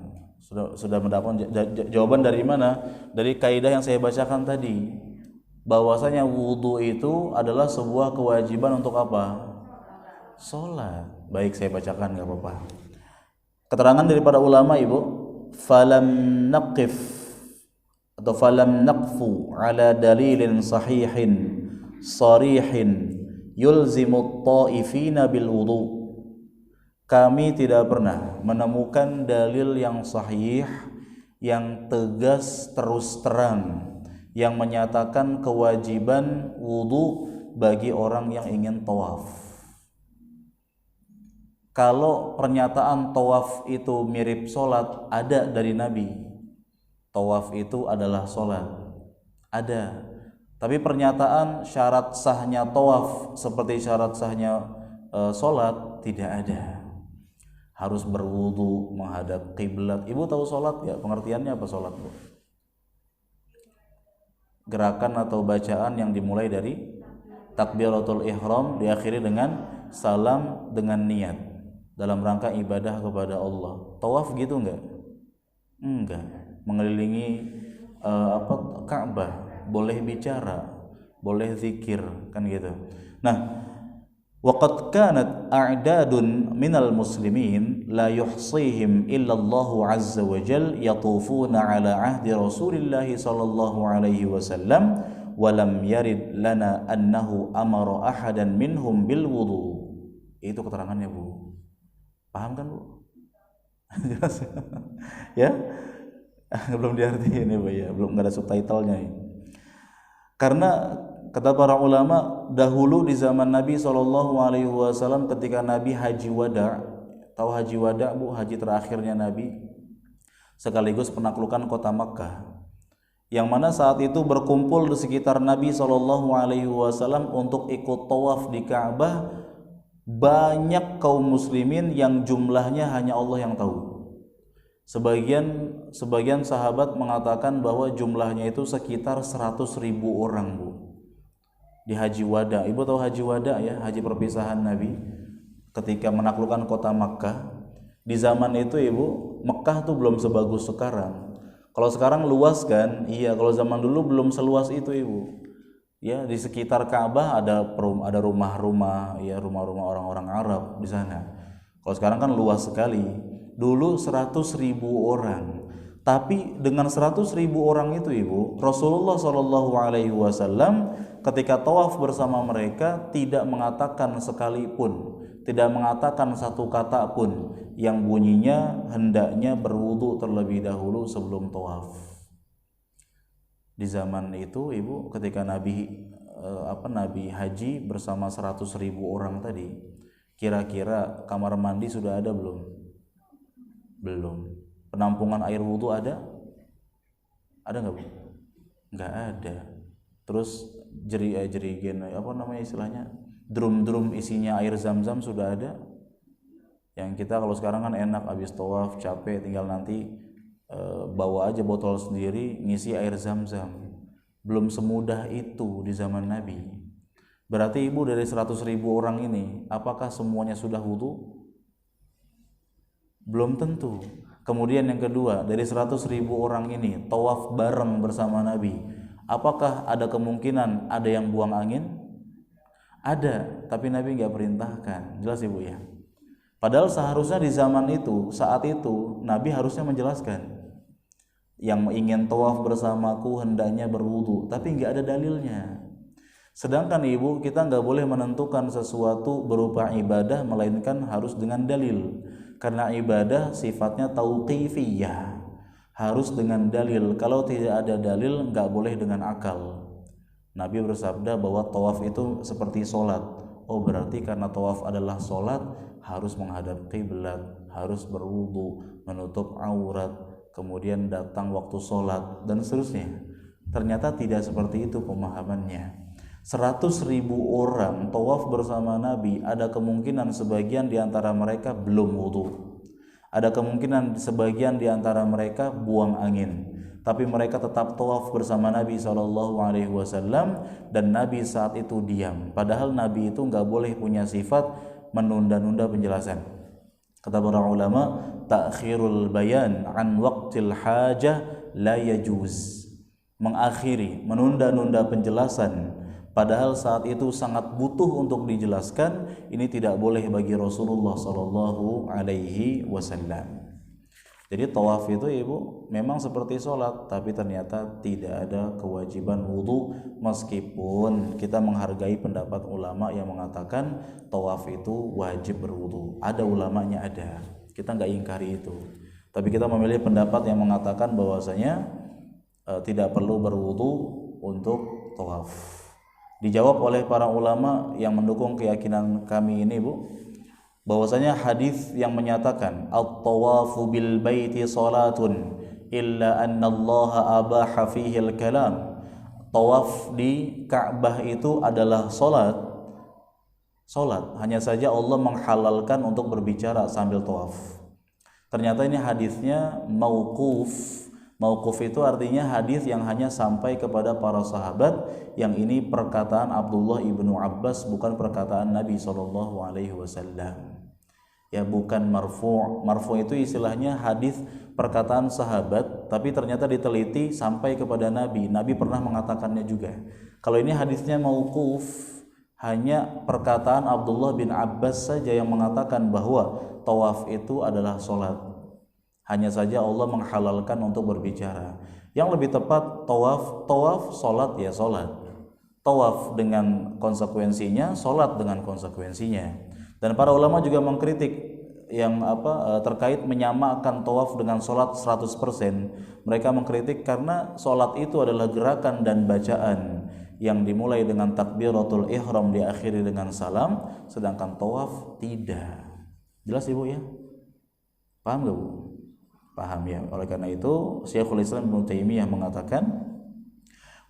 Sudah mendapatkan jawaban dari mana? Dari kaidah yang saya bacakan tadi. Bahwasanya wudu itu adalah sebuah kewajiban untuk apa? Sholat. Baik, saya bacakan enggak apa-apa. Keterangan daripada ulama Ibu, falam naqif atau falam naqfu ala dalilin sahihin sarihin yulzimu at-ta'ifina bil wudu. Kami tidak pernah menemukan dalil yang sahih, yang tegas terus terang, yang menyatakan kewajiban wudu bagi orang yang ingin tawaf. Kalau pernyataan tawaf itu mirip sholat, ada dari Nabi. Tawaf itu adalah sholat, ada. Tapi pernyataan syarat sahnya tawaf seperti syarat sahnya sholat tidak ada. Harus berwudu, menghadap kiblat. Ibu tahu sholat ya? Pengertiannya apa sholat Bu? Gerakan atau bacaan yang dimulai dari takbiratul ihram diakhiri dengan salam dengan niat dalam rangka ibadah kepada Allah. Tawaf gitu enggak? Enggak. Mengelilingi Ka'bah, boleh bicara, boleh zikir kan gitu. Nah, وقد كانت أعداد من المسلمين لا يحصيهم إلا الله عز وجل يطوفون على عهد رسول الله صلى الله عليه وسلم ولم يرد لنا أنه أمر أحدا منهم بالوضوء. Itu keterangannya, Bu. Paham kan, Bu? Jelas ya? Belum diartiin ya, Bu ya. Belum, nggak ada subtitlenya ya. Karena kata para ulama, dahulu di zaman Nabi SAW ketika Nabi haji wada, tahu haji wada, Bu, haji terakhirnya Nabi sekaligus penaklukan kota Makkah, yang mana saat itu berkumpul di sekitar Nabi SAW untuk ikut tawaf di Ka'bah banyak kaum muslimin yang jumlahnya hanya Allah yang tahu. Sebagian sahabat mengatakan bahwa jumlahnya itu sekitar 100.000 orang, Bu. Di haji wada, Ibu tahu haji wada ya, haji perpisahan Nabi ketika menaklukkan kota Makkah. Di zaman itu, Ibu, Mekah tuh belum sebagus sekarang. Kalau sekarang luas kan? Iya, kalau zaman dulu belum seluas itu, Ibu. Ya, di sekitar Ka'bah ada rumah-rumah, ya, rumah-rumah orang-orang Arab di sana. Kalau sekarang kan luas sekali. Dulu 100.000 orang. Tapi dengan 100.000 orang itu, Ibu, Rasulullah SAW ketika tawaf bersama mereka tidak mengatakan sekalipun, tidak mengatakan satu kata pun yang bunyinya hendaknya berwudu terlebih dahulu sebelum tawaf. Di zaman itu, Ibu, ketika Nabi haji bersama 100.000 orang tadi, kira-kira kamar mandi sudah ada belum? Belum. Penampungan air wudu ada? Ada nggak, Bu? Nggak ada. Terus jerigen, apa namanya istilahnya? Drum-drum isinya air zam-zam sudah ada? Yang kita kalau sekarang kan enak, habis tawaf capek tinggal nanti bawa aja botol sendiri ngisi air zam-zam. Belum semudah itu di zaman Nabi. Berarti, Ibu, dari 100.000 orang ini apakah semuanya sudah wudu? Belum tentu. Kemudian yang kedua, dari 100.000 orang ini tawaf bareng bersama Nabi, apakah ada kemungkinan ada yang buang angin? Ada, tapi Nabi nggak perintahkan. Jelas, Ibu ya. Padahal seharusnya di zaman itu, saat itu Nabi harusnya menjelaskan, yang ingin tawaf bersamaku hendaknya berwudu, tapi nggak ada dalilnya. Sedangkan, Ibu, kita nggak boleh menentukan sesuatu berupa ibadah melainkan harus dengan dalil. Karena ibadah sifatnya tauqifiyah, harus dengan dalil. Kalau tidak ada dalil, nggak boleh dengan akal. Nabi bersabda bahwa tawaf itu seperti sholat. Oh, berarti karena tawaf adalah sholat, harus menghadap qiblat, harus berwudu, menutup aurat, kemudian datang waktu sholat, dan seterusnya. Ternyata tidak seperti itu pemahamannya. 100.000 orang tawaf bersama Nabi, ada kemungkinan sebagian di antara mereka belum wudu. Ada kemungkinan sebagian di antara mereka buang angin. Tapi mereka tetap tawaf bersama Nabi SAW, dan Nabi saat itu diam. Padahal Nabi itu nggak boleh punya sifat menunda-nunda penjelasan. Kata para ulama, ta'khirul bayan an waqtil hajah la yajuz. Mengakhiri, menunda-nunda penjelasan padahal saat itu sangat butuh untuk dijelaskan, ini tidak boleh bagi Rasulullah SAW. Jadi tawaf itu, Ibu, memang seperti sholat, tapi ternyata tidak ada kewajiban wudu, meskipun kita menghargai pendapat ulama yang mengatakan tawaf itu wajib berwudu. Ada ulamanya, ada, kita nggak ingkari itu. Tapi kita memilih pendapat yang mengatakan bahwasanya tidak perlu berwudu untuk tawaf. Dijawab oleh para ulama yang mendukung keyakinan kami ini, Bu, bahwasanya hadis yang menyatakan at-tawafu bil baiti salatun illa anna Allah abaha fihi al-kalam. Tawaf di Ka'bah itu adalah salat, hanya saja Allah menghalalkan untuk berbicara sambil tawaf. Ternyata ini hadisnya mauquf. Mauquf itu artinya hadis yang hanya sampai kepada para sahabat, yang ini perkataan Abdullah ibnu Abbas, bukan perkataan Nabi SAW. Ya, bukan marfu'. Marfu' itu istilahnya hadis perkataan sahabat, tapi ternyata diteliti sampai kepada Nabi. Nabi pernah mengatakannya juga. Kalau ini hadisnya mauquf, Hanya perkataan Abdullah bin Abbas saja yang mengatakan bahwa tawaf itu adalah sholat. Hanya saja Allah menghalalkan untuk berbicara. Yang lebih tepat tawaf sholat ya sholat. Tawaf dengan konsekuensinya, sholat dengan konsekuensinya. Dan para ulama juga mengkritik yang terkait menyamakan tawaf dengan sholat 100%. Mereka mengkritik karena sholat itu adalah gerakan dan bacaan yang dimulai dengan takbiratul ihram diakhiri dengan salam, sedangkan tawaf tidak. Jelas Ibu ya? Paham gak Bu? Paham ya. Oleh karena itu Syekhul Islam Ibnu Taimiyah mengatakan,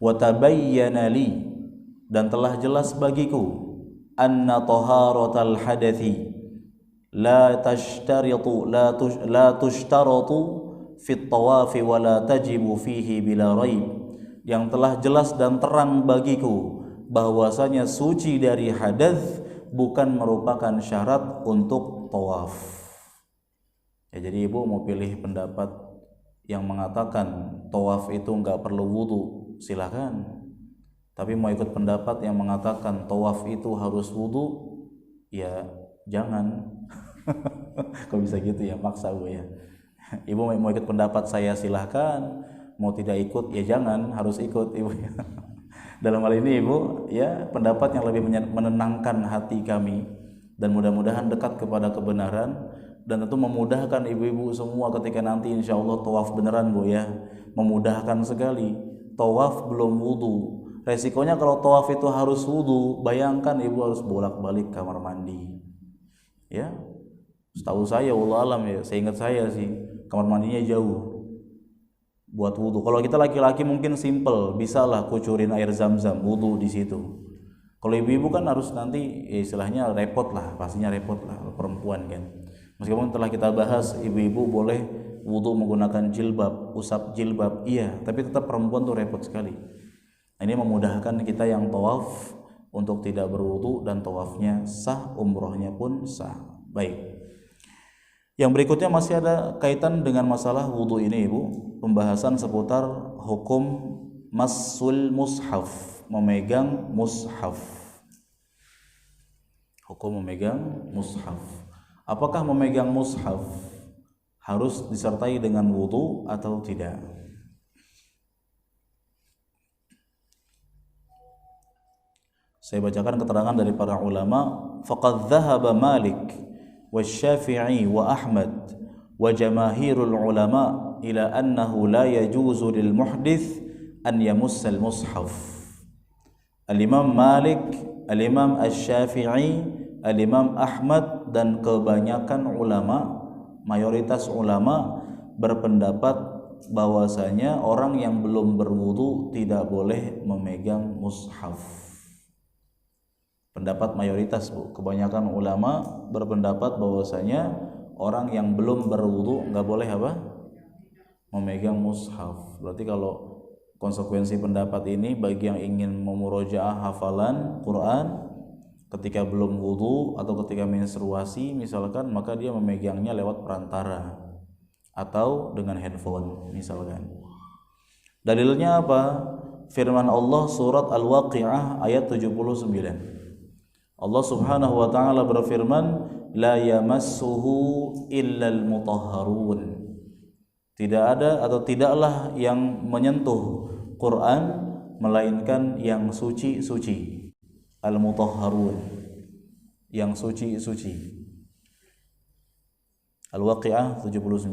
wa tabayyana li, dan telah jelas bagiku, anna taharatal hadathi la tushtaratu fit tawafi wa la tajibu fihi bila raib. Yang telah jelas dan terang bagiku bahwasanya suci dari hadath bukan merupakan syarat untuk tawaf. Ya, jadi Ibu mau pilih pendapat yang mengatakan tawaf itu enggak perlu wudu, silakan. Tapi mau ikut pendapat yang mengatakan tawaf itu harus wudu, ya jangan. Kok bisa gitu ya, maksa Bu ya. Ibu mau ikut pendapat saya silahkan, mau tidak ikut ya jangan, harus ikut Ibu ya. Dalam hal ini Ibu ya, pendapat yang lebih menenangkan hati kami dan mudah-mudahan dekat kepada kebenaran, dan tentu memudahkan ibu-ibu semua ketika nanti insya Allah tawaf beneran Bu ya. Memudahkan sekali. Tawaf belum wudu, resikonya kalau tawaf itu harus wudu, bayangkan Ibu harus bolak-balik kamar mandi ya. Setahu saya, wallah alam ya, seingat saya sih kamar mandinya jauh buat wudu. Kalau kita laki-laki mungkin simple, bisalah kucurin air zam-zam, wudu di situ. Kalau ibu-ibu kan harus nanti ya istilahnya repot lah, pastinya repot lah perempuan kan. Meskipun telah kita bahas ibu-ibu boleh wudu menggunakan jilbab, usap jilbab, iya, tapi tetap perempuan tuh repot sekali. Nah, ini memudahkan kita yang tawaf untuk tidak berwudu dan tawafnya sah, umrohnya pun sah. Baik. Yang berikutnya masih ada kaitan dengan masalah wudu ini Ibu, pembahasan seputar hukum massul mushaf, memegang mushaf. Hukum memegang mushaf. Apakah memegang mushaf harus disertai dengan wudu atau tidak? Saya bacakan keterangan dari para ulama. Faqad dhahaba Malik والشافعي وأحمد وجماهير العلماء إلى أنه لا يجوز للمحدث أن يمس المصحف. Al-Imam Malik, Al-Imam Asy-Syafi'i, Al-Imam Ahmad dan kebanyakan ulama, mayoritas ulama berpendapat bahwasanya orang yang belum berwudu tidak boleh memegang mushaf. Pendapat mayoritas Bu, kebanyakan ulama berpendapat bahwasanya orang yang belum berwudu nggak boleh apa? Memegang mushaf. Berarti kalau konsekuensi pendapat ini bagi yang ingin memurojaah hafalan Quran ketika belum wudu atau ketika menstruasi misalkan, maka dia memegangnya lewat perantara atau dengan handphone misalkan. Dalilnya apa? Firman Allah surat Al-Waqi'ah ayat 79. Allah Subhanahu wa taala berfirman, la yamassuhu illal mutahharun. Tidak ada atau tidaklah yang menyentuh Quran melainkan yang suci-suci. Al-mutahharun, yang suci-suci. Al-Waqi'ah 79.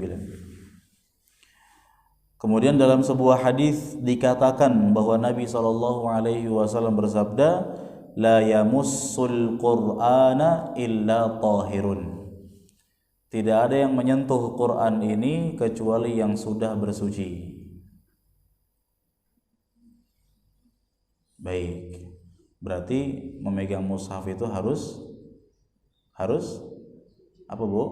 Kemudian dalam sebuah hadis dikatakan bahwa Nabi SAW bersabda, la yamussul Qur'ana illa tahirun. Tidak ada yang menyentuh Quran ini kecuali yang sudah bersuci. Baik. Berarti memegang mushaf itu harus apa Bu?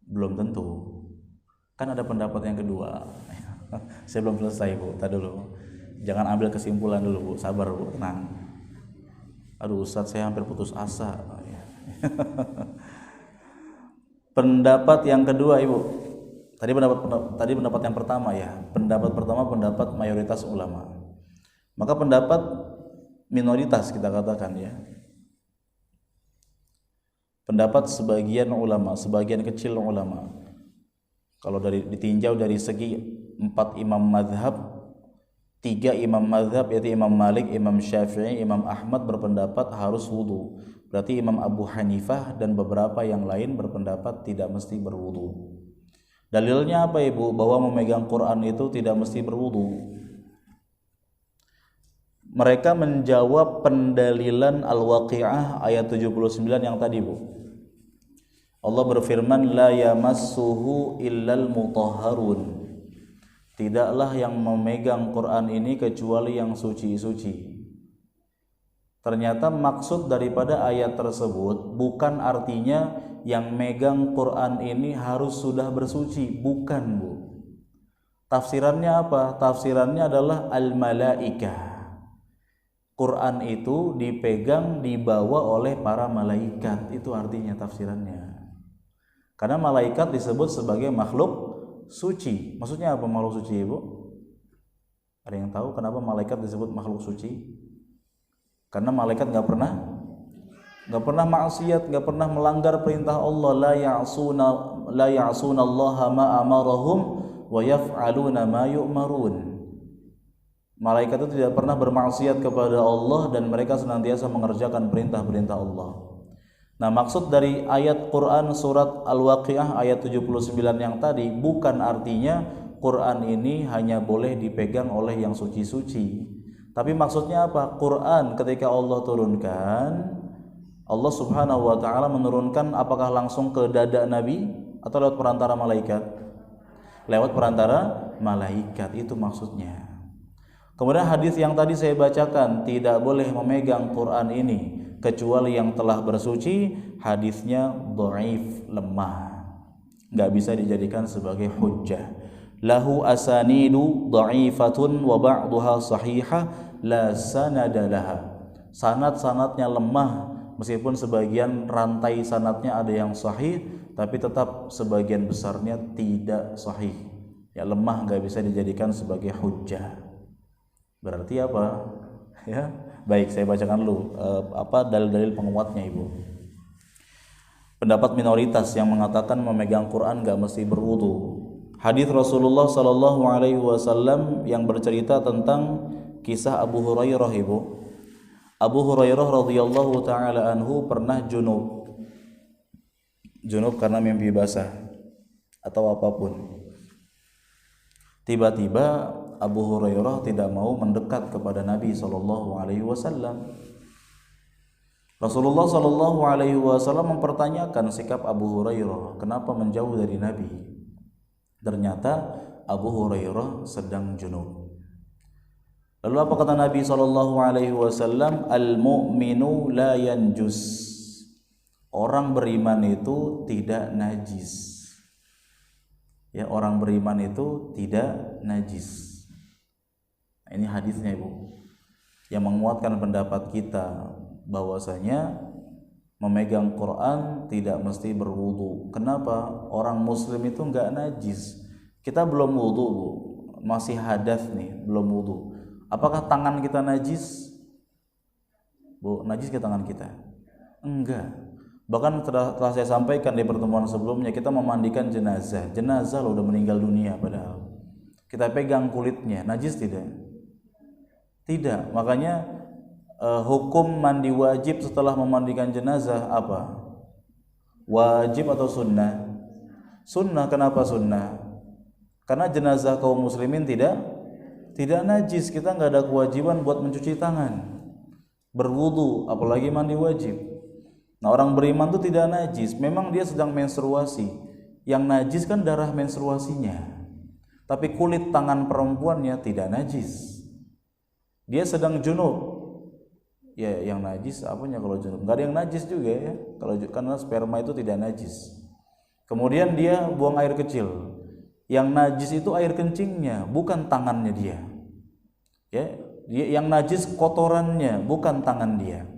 Belum tentu. Kan ada pendapat yang kedua. Saya belum selesai Bu, tadi dulu. Jangan ambil kesimpulan dulu Bu, sabar Bu, tenang. Aduh Ustaz, saya hampir putus asa. Pendapat yang kedua Ibu. Tadi pendapat yang pertama ya. Pendapat pertama pendapat mayoritas ulama. Maka pendapat minoritas kita katakan ya. Pendapat sebagian ulama, sebagian kecil ulama. Kalau ditinjau dari segi 4 imam mazhab, 3 imam mazhab yaitu Imam Malik, Imam Syafi'i, Imam Ahmad berpendapat harus wudu. Berarti Imam Abu Hanifah dan beberapa yang lain berpendapat tidak mesti berwudu. Dalilnya apa Ibu? Bahwa memegang Quran itu tidak mesti berwudu. Mereka menjawab pendalilan Al-Waqi'ah ayat 79 yang tadi Bu. Allah berfirman, la yamassuhu illal mutahharun. Tidaklah yang memegang Quran ini kecuali yang suci-suci. Ternyata maksud daripada ayat tersebut bukan artinya yang megang Quran ini harus sudah bersuci, bukan Bu. Tafsirannya apa? Tafsirannya adalah al-malaikah. Quran itu dipegang, dibawa oleh para malaikat. Itu artinya tafsirannya. Karena malaikat disebut sebagai makhluk suci. Maksudnya apa makhluk suci Ibu? Ada yang tahu kenapa malaikat disebut makhluk suci? Karena malaikat nggak pernah maksiat, nggak pernah melanggar perintah Allah. La ya'suna Allah ma amarahum wa yaf'aluna ma yu'marun. Malaikat itu tidak pernah bermaksiat kepada Allah dan mereka senantiasa mengerjakan perintah-perintah Allah. Nah, maksud dari ayat Quran surat Al-Waqi'ah ayat 79 yang tadi bukan artinya Quran ini hanya boleh dipegang oleh yang suci-suci. Tapi maksudnya apa? Quran ketika Allah turunkan, Allah Subhanahu wa taala menurunkan apakah langsung ke dada Nabi atau lewat perantara malaikat? Lewat perantara malaikat, itu maksudnya. Kemudian hadis yang tadi saya bacakan, tidak boleh memegang Quran ini kecuali yang telah bersuci, hadisnya dhaif, lemah, nggak bisa dijadikan sebagai hujjah. Lahu asanidu dha'ifatun wa ba'duha sahihah la sanada laha. Sanad-sanadnya lemah, meskipun sebagian rantai sanadnya ada yang sahih, tapi tetap sebagian besarnya tidak sahih. Ya, lemah, nggak bisa dijadikan sebagai hujjah. Berarti apa? Ya. Baik, saya bacakan dulu dalil-dalil penguatnya Ibu. Pendapat minoritas yang mengatakan memegang Quran gak mesti berwudu. Hadis Rasulullah sallallahu alaihi wasallam yang bercerita tentang kisah Abu Hurairah Ibu. Abu Hurairah radhiyallahu taala anhu pernah junub. Junub karena mimpi basah atau apapun. Tiba-tiba Abu Hurairah tidak mau mendekat kepada Nabi SAW. Rasulullah SAW mempertanyakan sikap Abu Hurairah, kenapa menjauh dari Nabi? Ternyata Abu Hurairah sedang junub. Lalu apa kata Nabi SAW? Al-mu'minu la yanjus. Orang beriman itu tidak najis. Ya, orang beriman itu tidak najis. Ini hadisnya Ibu, yang menguatkan pendapat kita bahwasanya memegang Quran tidak mesti berwudu. Kenapa? Orang muslim itu enggak najis. Kita belum wudu Bu, masih hadas nih, belum wudu. Apakah tangan kita najis? Bu, najis ke tangan kita? Enggak. Bahkan telah saya sampaikan di pertemuan sebelumnya, kita memandikan jenazah. Jenazah loh udah meninggal dunia padahal. Kita pegang kulitnya, najis tidak? Tidak. Makanya hukum mandi wajib setelah memandikan jenazah apa? Wajib atau sunnah? Sunnah. Kenapa sunnah? Karena jenazah kaum muslimin tidak najis. Kita nggak ada kewajiban buat mencuci tangan, berwudu, apalagi mandi wajib. Nah, orang beriman itu tidak najis. Memang dia sedang menstruasi. Yang najis kan darah menstruasinya. Tapi kulit tangan perempuannya tidak najis. Dia sedang junub. Ya, yang najis apanya kalau junub? Enggak ada yang najis juga ya. Karena sperma itu tidak najis. Kemudian dia buang air kecil. Yang najis itu air kencingnya, bukan tangannya dia. Ya, yang najis kotorannya, bukan tangan dia.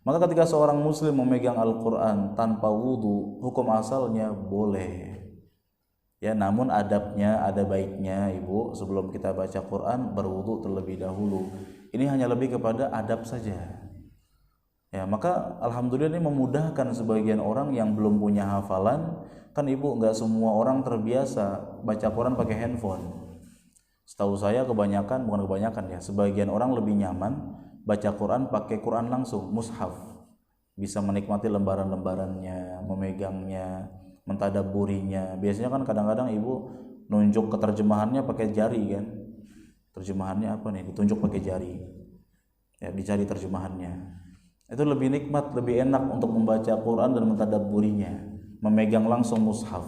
Maka ketika seorang muslim memegang Al-Quran tanpa wudu, hukum asalnya boleh. Ya, namun adabnya, ada baiknya Ibu, sebelum kita baca Quran berwudu terlebih dahulu. Ini hanya lebih kepada adab saja. Ya, maka alhamdulillah ini memudahkan sebagian orang yang belum punya hafalan. Kan ibu, nggak semua orang terbiasa baca Quran pakai handphone. Setahu saya kebanyakan, bukan kebanyakan ya, sebagian orang lebih nyaman baca Quran pakai Quran langsung, mushaf. Bisa menikmati lembaran-lembarannya, memegangnya, mentadabburinya. Biasanya kan kadang-kadang ibu nunjuk ke terjemahannya pakai jari kan. Terjemahannya apa nih? Ditunjuk pakai jari. Ya, dicari terjemahannya. Itu lebih nikmat, lebih enak untuk membaca Quran dan mentadabburinya, memegang langsung mushaf.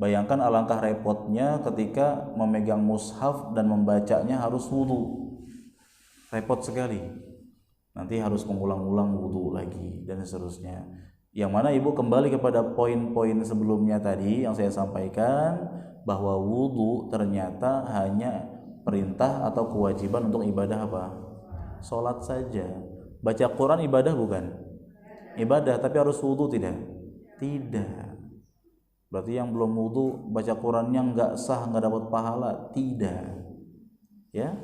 Bayangkan alangkah repotnya ketika memegang mushaf dan membacanya harus wudu. Repot sekali. Nanti harus mengulang-ulang wudu lagi dan seterusnya. Yang mana ibu kembali kepada poin-poin sebelumnya tadi yang saya sampaikan, bahwa wudu ternyata hanya perintah atau kewajiban untuk ibadah apa? Salat saja. Baca Quran ibadah bukan? Ibadah, tapi harus wudu tidak? Tidak. Berarti yang belum wudu baca Qurannya nggak sah, nggak dapat pahala? Tidak. Ya.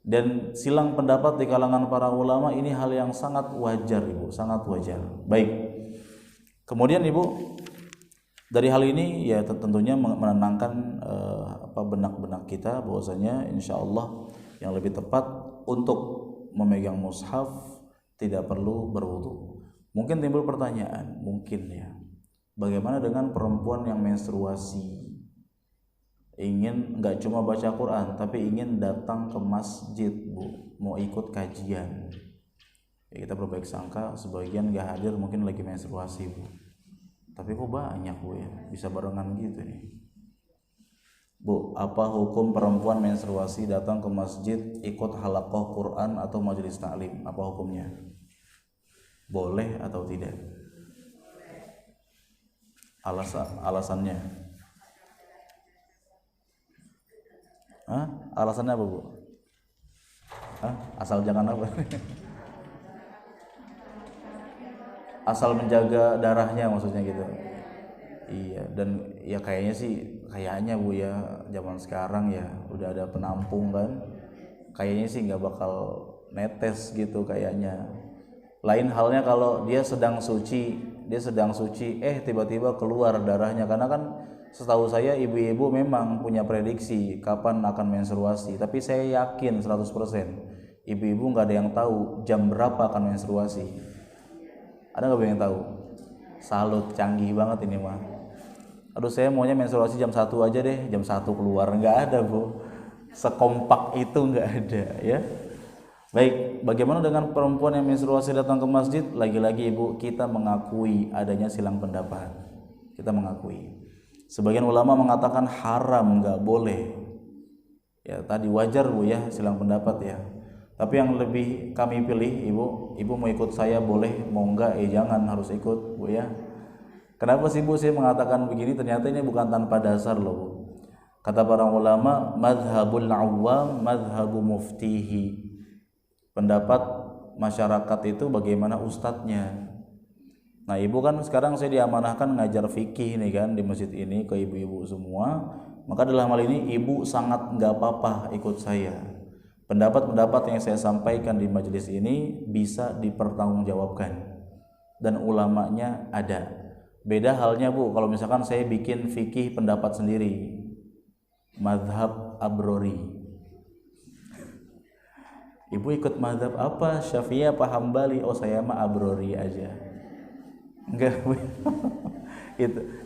Dan silang pendapat di kalangan para ulama ini hal yang sangat wajar, ibu, sangat wajar. Baik. Kemudian ibu, dari hal ini ya tentunya menenangkan benak-benak kita bahwasanya insya Allah yang lebih tepat untuk memegang mushaf tidak perlu berwudu. Mungkin timbul pertanyaan, mungkin ya, bagaimana dengan perempuan yang menstruasi, ingin nggak cuma baca Quran tapi ingin datang ke masjid, bu, mau ikut kajian. Ya, kita berbaik sangka sebagian nggak hadir mungkin lagi menstruasi, bu. Tapi kok banyak, bu, ya bisa barengan gitu nih. Bu, apa hukum perempuan menstruasi datang ke masjid ikut halaqah Quran atau majelis taklim? Apa hukumnya? Boleh atau tidak? Alasannya? Alasannya apa, bu? Asal jangan apa? Asal menjaga darahnya maksudnya gitu. Iya, dan ya kayaknya bu ya zaman sekarang ya udah ada penampung kan, kayaknya sih nggak bakal netes gitu kayaknya. Lain halnya kalau dia sedang suci tiba-tiba keluar darahnya, karena kan setahu saya ibu-ibu memang punya prediksi kapan akan menstruasi, tapi saya yakin 100% ibu-ibu nggak ada yang tahu jam berapa akan menstruasi. Ada nggak yang tahu? Salut, canggih banget ini mah. Aduh, saya maunya menstruasi jam 1 aja deh, jam 1 keluar. Nggak ada, bu, sekompak itu nggak ada ya. Baik, bagaimana dengan perempuan yang menstruasi datang ke masjid? Lagi-lagi ibu, kita mengakui adanya silang pendapat. Kita mengakui. Sebagian ulama mengatakan haram, nggak boleh. Ya tadi wajar, bu, ya silang pendapat ya. Tapi yang lebih kami pilih, ibu mau ikut saya boleh, mau enggak jangan, harus ikut, bu, ya. Kenapa sih, bu, saya mengatakan begini? Ternyata ini bukan tanpa dasar loh, bu. Kata para ulama, madhabul awam madhabu muftihi. Pendapat masyarakat itu bagaimana ustadznya. Nah, ibu kan sekarang saya diamanahkan ngajar fikih nih kan di masjid ini ke ibu-ibu semua. Maka dalam hal ini ibu sangat nggak apa-apa ikut saya. Pendapat-pendapat yang saya sampaikan di majelis ini bisa dipertanggungjawabkan dan ulamanya ada. Beda halnya, bu, kalau misalkan saya bikin fikih pendapat sendiri, madhab abrori. Ibu ikut madhab apa? Syafi'i apa Hambali? Oh, saya mah abrori aja. Enggak,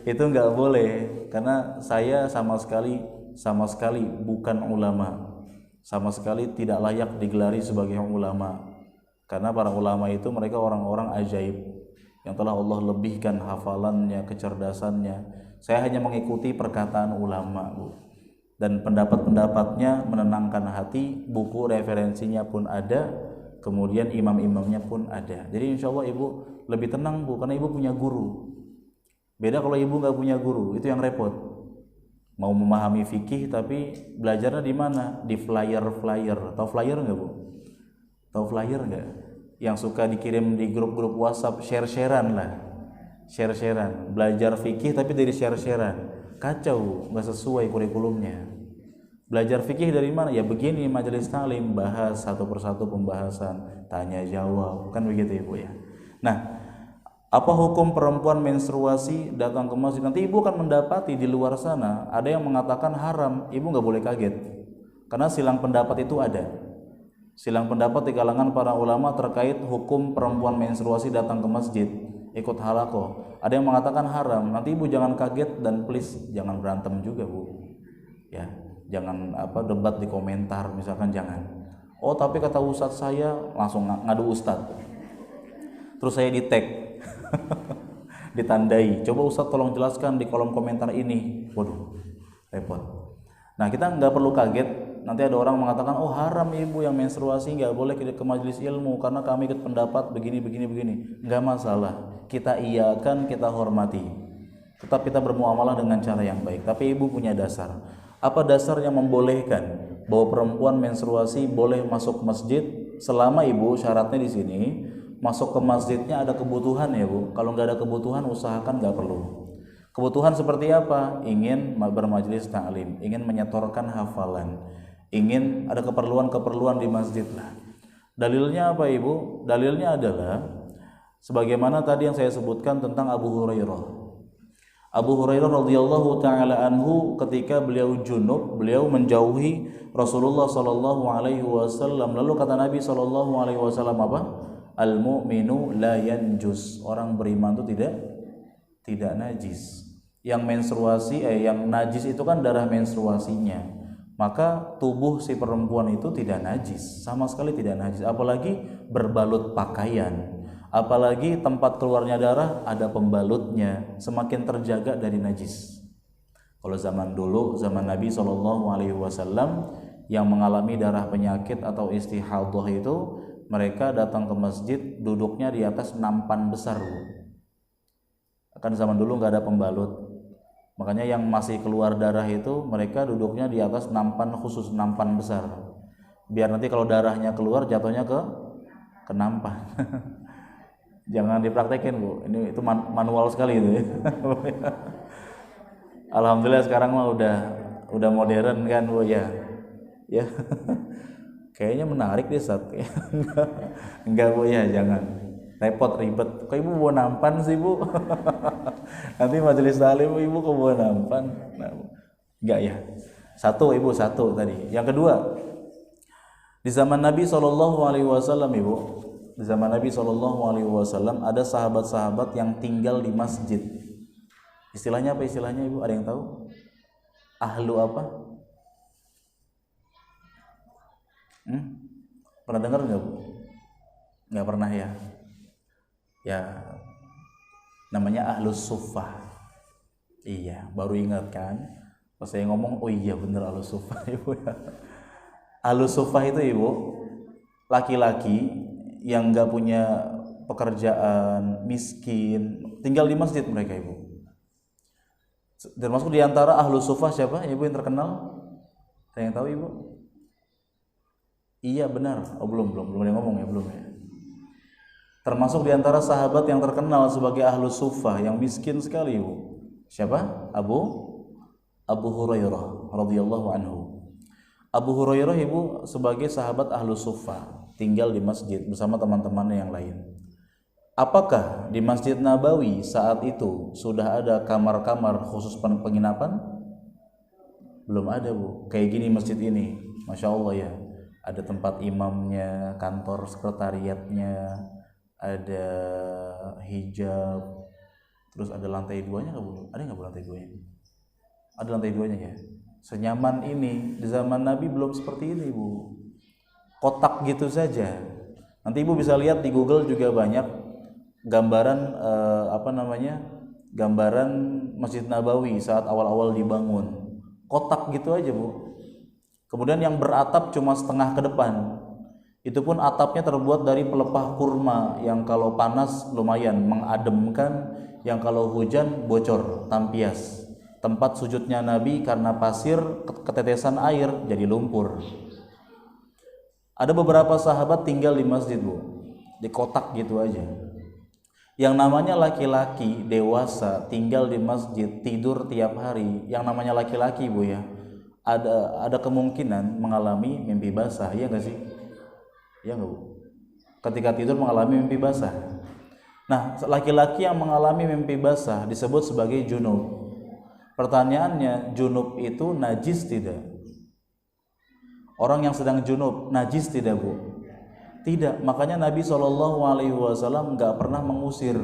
itu enggak boleh, karena saya sama sekali bukan ulama, sama sekali tidak layak digelari sebagai ulama, karena para ulama itu mereka orang-orang ajaib yang telah Allah lebihkan hafalannya, kecerdasannya. Saya hanya mengikuti perkataan ulama, bu, dan pendapat-pendapatnya menenangkan hati. Buku referensinya pun ada, kemudian imam-imamnya pun ada. Jadi insya Allah ibu lebih tenang, bu, karena ibu punya guru. Beda kalau ibu nggak punya guru, itu yang repot. Mau memahami fikih tapi belajarnya di mana? Di flyer. Tahu flyer nggak, bu? Tahu flyer nggak? Yang suka dikirim di grup-grup WhatsApp, share-sharean lah, belajar fikih tapi dari share-sharean, kacau, nggak sesuai kurikulumnya. Belajar fikih dari mana? Ya begini, majelis taklim, bahas satu persatu pembahasan, tanya jawab, kan begitu Ibu ya. Nah, apa hukum perempuan menstruasi datang ke masjid? Nanti Ibu akan mendapati di luar sana ada yang mengatakan haram. Ibu nggak boleh kaget, karena silang pendapat itu ada. Silang pendapat di kalangan para ulama terkait hukum perempuan menstruasi datang ke masjid ikut halaqah. Ada yang mengatakan haram. Nanti Ibu jangan kaget dan please jangan berantem juga Bu. Ya, jangan debat di komentar misalkan, jangan. Oh tapi kata ustadz saya, langsung ngadu ustadz. Terus saya di tag, ditandai. Coba ustadz tolong jelaskan di kolom komentar ini. Waduh, repot. Nah kita nggak perlu kaget. Nanti ada orang mengatakan, oh haram ibu yang menstruasi, nggak boleh ke majelis ilmu karena kami ikut pendapat begini. Nggak masalah, kita iakan, kita hormati. Tetap kita bermuamalah dengan cara yang baik. Tapi ibu punya dasar. Apa dasar yang membolehkan bahwa perempuan menstruasi boleh masuk masjid selama ibu syaratnya di sini masuk ke masjidnya ada kebutuhan ya Bu. Kalau nggak ada kebutuhan usahakan nggak perlu. Kebutuhan seperti apa? Ingin bermajelis taklim, ingin menyetorkan hafalan, ingin ada keperluan di masjid lah. Dalilnya apa Ibu? Dalilnya adalah sebagaimana tadi yang saya sebutkan tentang Abu Hurairah. Abu Hurairah radhiyallahu taala anhu ketika beliau junub, beliau menjauhi Rasulullah sallallahu alaihi wasallam. Lalu kata Nabi sallallahu alaihi wasallam apa? Al-mu'minu la yanjus. Orang beriman itu tidak najis. Yang menstruasi yang najis itu kan darah menstruasinya. Maka tubuh si perempuan itu tidak najis, sama sekali tidak najis, apalagi berbalut pakaian. Apalagi tempat keluarnya darah ada pembalutnya, semakin terjaga dari najis. Kalau zaman dulu, zaman Nabi SAW yang mengalami darah penyakit atau istihadah itu, mereka datang ke masjid duduknya di atas nampan besar. Kan zaman dulu nggak ada pembalut, makanya yang masih keluar darah itu mereka duduknya di atas nampan khusus, nampan besar. Biar nanti kalau darahnya keluar jatuhnya ke nampan. Jangan dipraktekin Bu, itu manual sekali itu ya. Alhamdulillah sekarang mah udah modern kan Bu ya. Ya. Kayaknya menarik deh Ustaz. Enggak Bu ya, jangan. Repot ribet. Kok Ibu bawa nampan sih Bu? Nanti majelis taklim Ibu kok bawa nampan? Nah, enggak ya. Satu Ibu, satu tadi. Yang kedua, di zaman Nabi SAW Ibu, di zaman Nabi SAW ada sahabat-sahabat yang tinggal di masjid. Istilahnya apa istilahnya Ibu? Ada yang tahu? Ahlu apa? Pernah dengar nggak Bu? Nggak pernah ya? Ya, namanya ahlus suffah. Iya, baru ingat kan? Pas saya ngomong, oh iya bener ahlus suffah Ibu ya. Ahlus suffah itu Ibu, laki-laki yang nggak punya pekerjaan, miskin, tinggal di masjid mereka Ibu. Termasuk di antara ahlus suffah siapa Ibu yang terkenal? Ada yang tahu Ibu? Iya benar. Oh belum boleh ngomong ya, belum ya. Termasuk di antara sahabat yang terkenal sebagai ahlus suffah yang miskin sekali Ibu. Siapa? Abu Hurairah radhiyallahu anhu. Abu Hurairah Ibu sebagai sahabat ahlus suffah, tinggal di masjid bersama teman-temannya yang lain. Apakah di Masjid Nabawi saat itu sudah ada kamar-kamar khusus penginapan? Belum ada Bu. Kayak gini masjid ini, Masya Allah ya. Ada tempat imamnya, kantor sekretariatnya, ada hijab, terus ada lantai duanya nggak Bu? Ada nggak Bu lantai duanya? Ada lantai duanya ya. Senyaman ini di zaman Nabi belum seperti ini Bu. Kotak gitu saja. Nanti Ibu bisa lihat di Google juga banyak gambaran gambaran Masjid Nabawi saat awal-awal dibangun. Kotak gitu aja Bu. Kemudian yang beratap cuma setengah ke depan. Itu pun atapnya terbuat dari pelepah kurma yang kalau panas lumayan mengademkan, yang kalau hujan bocor, tampias. Tempat sujudnya Nabi karena pasir ketetesan air jadi lumpur. Ada beberapa sahabat tinggal di masjid Bu, di kotak gitu aja. Yang namanya laki-laki dewasa tinggal di masjid tidur tiap hari, yang namanya laki-laki Bu ya, ada kemungkinan mengalami mimpi basah, ya nggak sih? Ya nggak, Bu? Ketika tidur mengalami mimpi basah. Nah, laki-laki yang mengalami mimpi basah disebut sebagai junub. Pertanyaannya, junub itu najis tidak? Orang yang sedang junub najis tidak, Bu? Tidak. Makanya Nabi SAW nggak pernah mengusir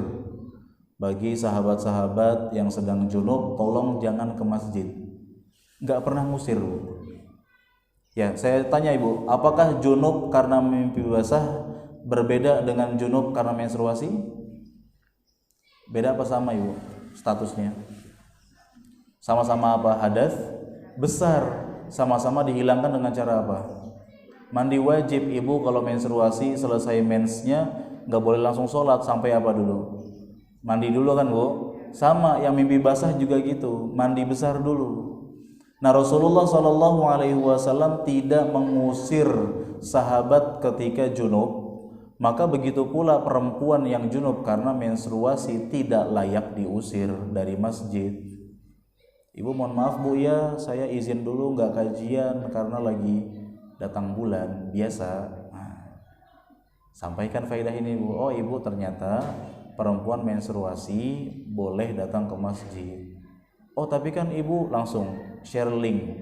bagi sahabat-sahabat yang sedang junub, tolong jangan ke masjid. Nggak pernah ngusir, Bu. Ya, saya tanya Ibu, apakah junub karena mimpi basah berbeda dengan junub karena menstruasi? Beda apa sama, Ibu, statusnya? Sama-sama apa? Hadas besar. Sama-sama dihilangkan dengan cara apa? Mandi wajib. Ibu kalau menstruasi selesai mensnya nggak boleh langsung sholat, sampai apa dulu? Mandi dulu kan, Bu? Sama yang mimpi basah juga gitu, mandi besar dulu. Nah, Rasulullah SAW tidak mengusir sahabat ketika junub. Maka begitu pula perempuan yang junub karena menstruasi tidak layak diusir dari masjid. Ibu mohon maaf, Bu, ya saya izin dulu nggak kajian karena lagi datang bulan biasa. Nah, sampaikan faedah ini, Bu. Oh, Ibu, ternyata perempuan menstruasi boleh datang ke masjid. Oh, tapi kan Ibu langsung share link,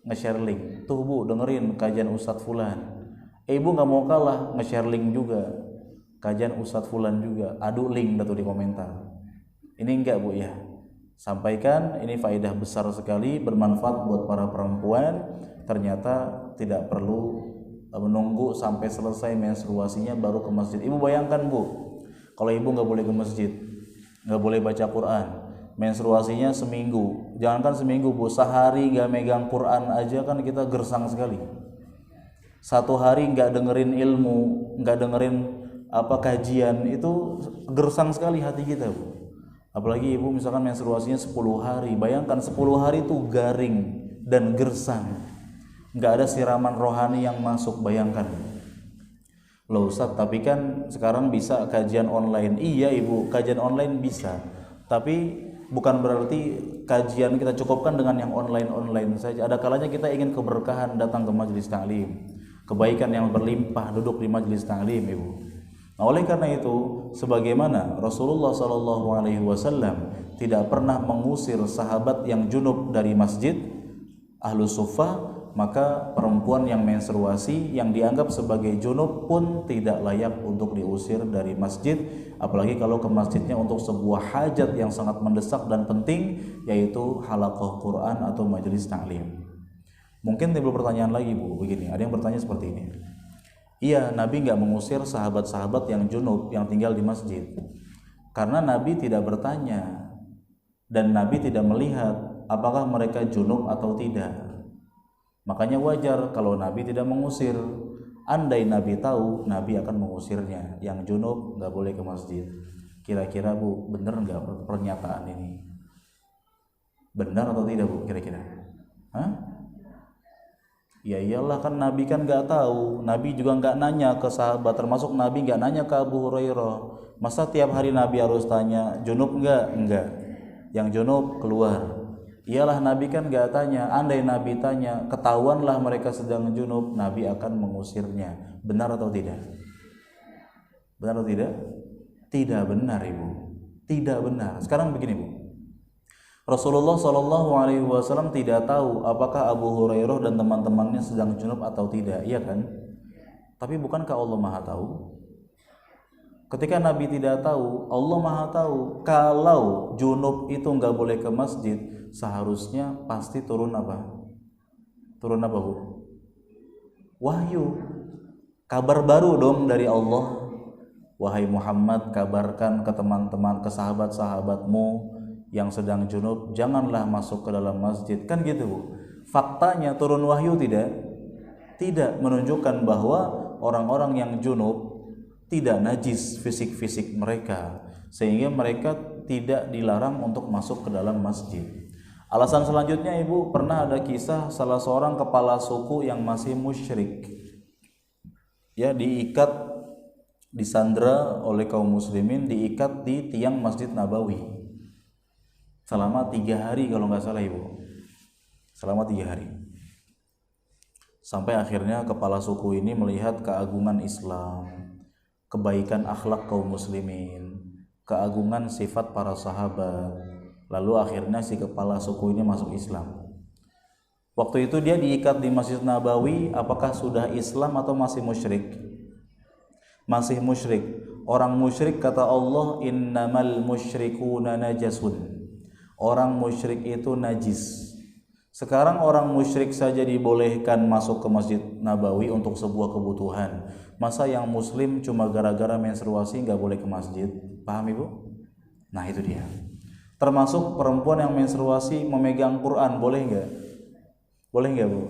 nge-share link. Tuh, Bu, dengerin kajian Ustadz Fulan. Ibu nggak mau kalah, nge-share link juga, kajian Ustadz Fulan juga, adu link tuh di komentar. Ini enggak, Bu, ya. Sampaikan, ini faedah besar sekali, bermanfaat buat para perempuan. Ternyata tidak perlu menunggu sampai selesai menstruasinya baru ke masjid. Ibu bayangkan, Bu, kalau Ibu nggak boleh ke masjid, nggak boleh baca Quran, menstruasinya seminggu. Jangankan seminggu, Bu, sehari nggak megang Quran aja kan kita gersang sekali. Satu hari nggak dengerin ilmu, nggak dengerin kajian, itu gersang sekali hati kita, Bu. Apalagi Ibu misalkan menstruasinya 10 hari, bayangkan 10 hari itu garing dan gersang, nggak ada siraman rohani yang masuk, bayangkan. Loh Ustadz, tapi kan sekarang bisa kajian online. Iya Ibu, kajian online bisa, tapi bukan berarti kajian kita cukupkan dengan yang online saja. Ada kalanya kita ingin keberkahan, datang ke majelis ta'lim, kebaikan yang berlimpah duduk di majelis ta'lim, Ibu. Nah, oleh karena itu, sebagaimana Rasulullah SAW tidak pernah mengusir sahabat yang junub dari masjid Ahlus Suffah, maka perempuan yang menstruasi yang dianggap sebagai junub pun tidak layak untuk diusir dari masjid, apalagi kalau ke masjidnya untuk sebuah hajat yang sangat mendesak dan penting, yaitu halaqah Quran atau majelis ta'lim. Mungkin timbul pertanyaan lagi, Bu, begini, ada yang bertanya seperti ini. Iya, Nabi nggak mengusir sahabat-sahabat yang junub yang tinggal di masjid karena Nabi tidak bertanya dan Nabi tidak melihat apakah mereka junub atau tidak. Makanya wajar kalau Nabi tidak mengusir. Andai Nabi tahu, Nabi akan mengusirnya. Yang junub nggak boleh ke masjid. Kira-kira, Bu, benar nggak pernyataan ini? Benar atau tidak, Bu, kira-kira? Hah? Ya iyalah, kan Nabi kan nggak tahu. Nabi juga nggak nanya ke sahabat, termasuk Nabi nggak nanya ke Abu Hurairah. Masa tiap hari Nabi harus tanya junub nggak? Enggak. Yang junub keluar. Iyalah, Nabi kan nggak tanya. Andai Nabi tanya, ketahuanlah mereka sedang junub, Nabi akan mengusirnya. Benar atau tidak? Benar atau tidak? Tidak benar, Ibu. Tidak benar. Sekarang begini, Bu. Rasulullah SAW tidak tahu apakah Abu Hurairah dan teman-temannya sedang junub atau tidak, iya kan? Tapi bukankah Allah Maha tahu? Ketika Nabi tidak tahu, Allah Maha tahu. Kalau junub itu nggak boleh ke masjid, seharusnya pasti turun apa? Turun apa, Bu? Wahyu. Kabar baru dong dari Allah. Wahai Muhammad, kabarkan ke teman-teman, ke sahabat-sahabatmu yang sedang junub, janganlah masuk ke dalam masjid. Kan gitu, Bu. Faktanya turun wahyu tidak? Tidak, menunjukkan bahwa orang-orang yang junub tidak najis fisik-fisik mereka, sehingga mereka tidak dilarang untuk masuk ke dalam masjid. Alasan selanjutnya, Ibu, pernah ada kisah salah seorang kepala suku yang masih musyrik, ya, diikat, disandra oleh kaum muslimin, diikat di tiang Masjid Nabawi selama 3 hari kalau nggak salah, Ibu. selama 3 hari. Sampai akhirnya kepala suku ini melihat keagungan Islam, kebaikan akhlak kaum muslimin, keagungan sifat para sahabat. Lalu akhirnya si kepala suku ini masuk Islam. Waktu itu dia diikat di Masjid Nabawi, apakah sudah Islam atau masih musyrik? Masih musyrik. Orang musyrik kata Allah, innamal musyrikuna najasun. Orang musyrik itu najis. Sekarang orang musyrik saja dibolehkan masuk ke Masjid Nabawi untuk sebuah kebutuhan. Masa yang muslim cuma gara-gara menstruasi nggak boleh ke masjid? Paham ibu? Nah itu dia. Termasuk perempuan yang menstruasi memegang Quran, boleh nggak? Boleh nggak bu?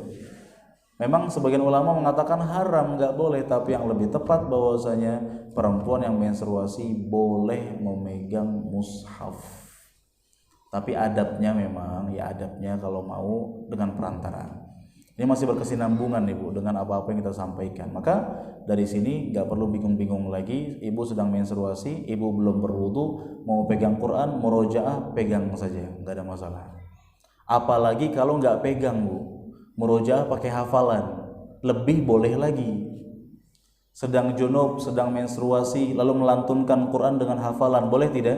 Memang sebagian ulama mengatakan haram, nggak boleh. Tapi yang lebih tepat bahwasanya perempuan yang menstruasi boleh memegang mushaf. Tapi adabnya memang, ya adabnya kalau mau dengan perantara. Ini masih berkesinambungan nih bu dengan apa-apa yang kita sampaikan. Maka dari sini nggak perlu bingung-bingung lagi. Ibu sedang menstruasi, ibu belum berwudu, mau pegang Quran, murojaah, pegang saja, nggak ada masalah. Apalagi kalau nggak pegang bu, murojaah pakai hafalan, lebih boleh lagi. Sedang junub, sedang menstruasi, lalu melantunkan Quran dengan hafalan, boleh tidak?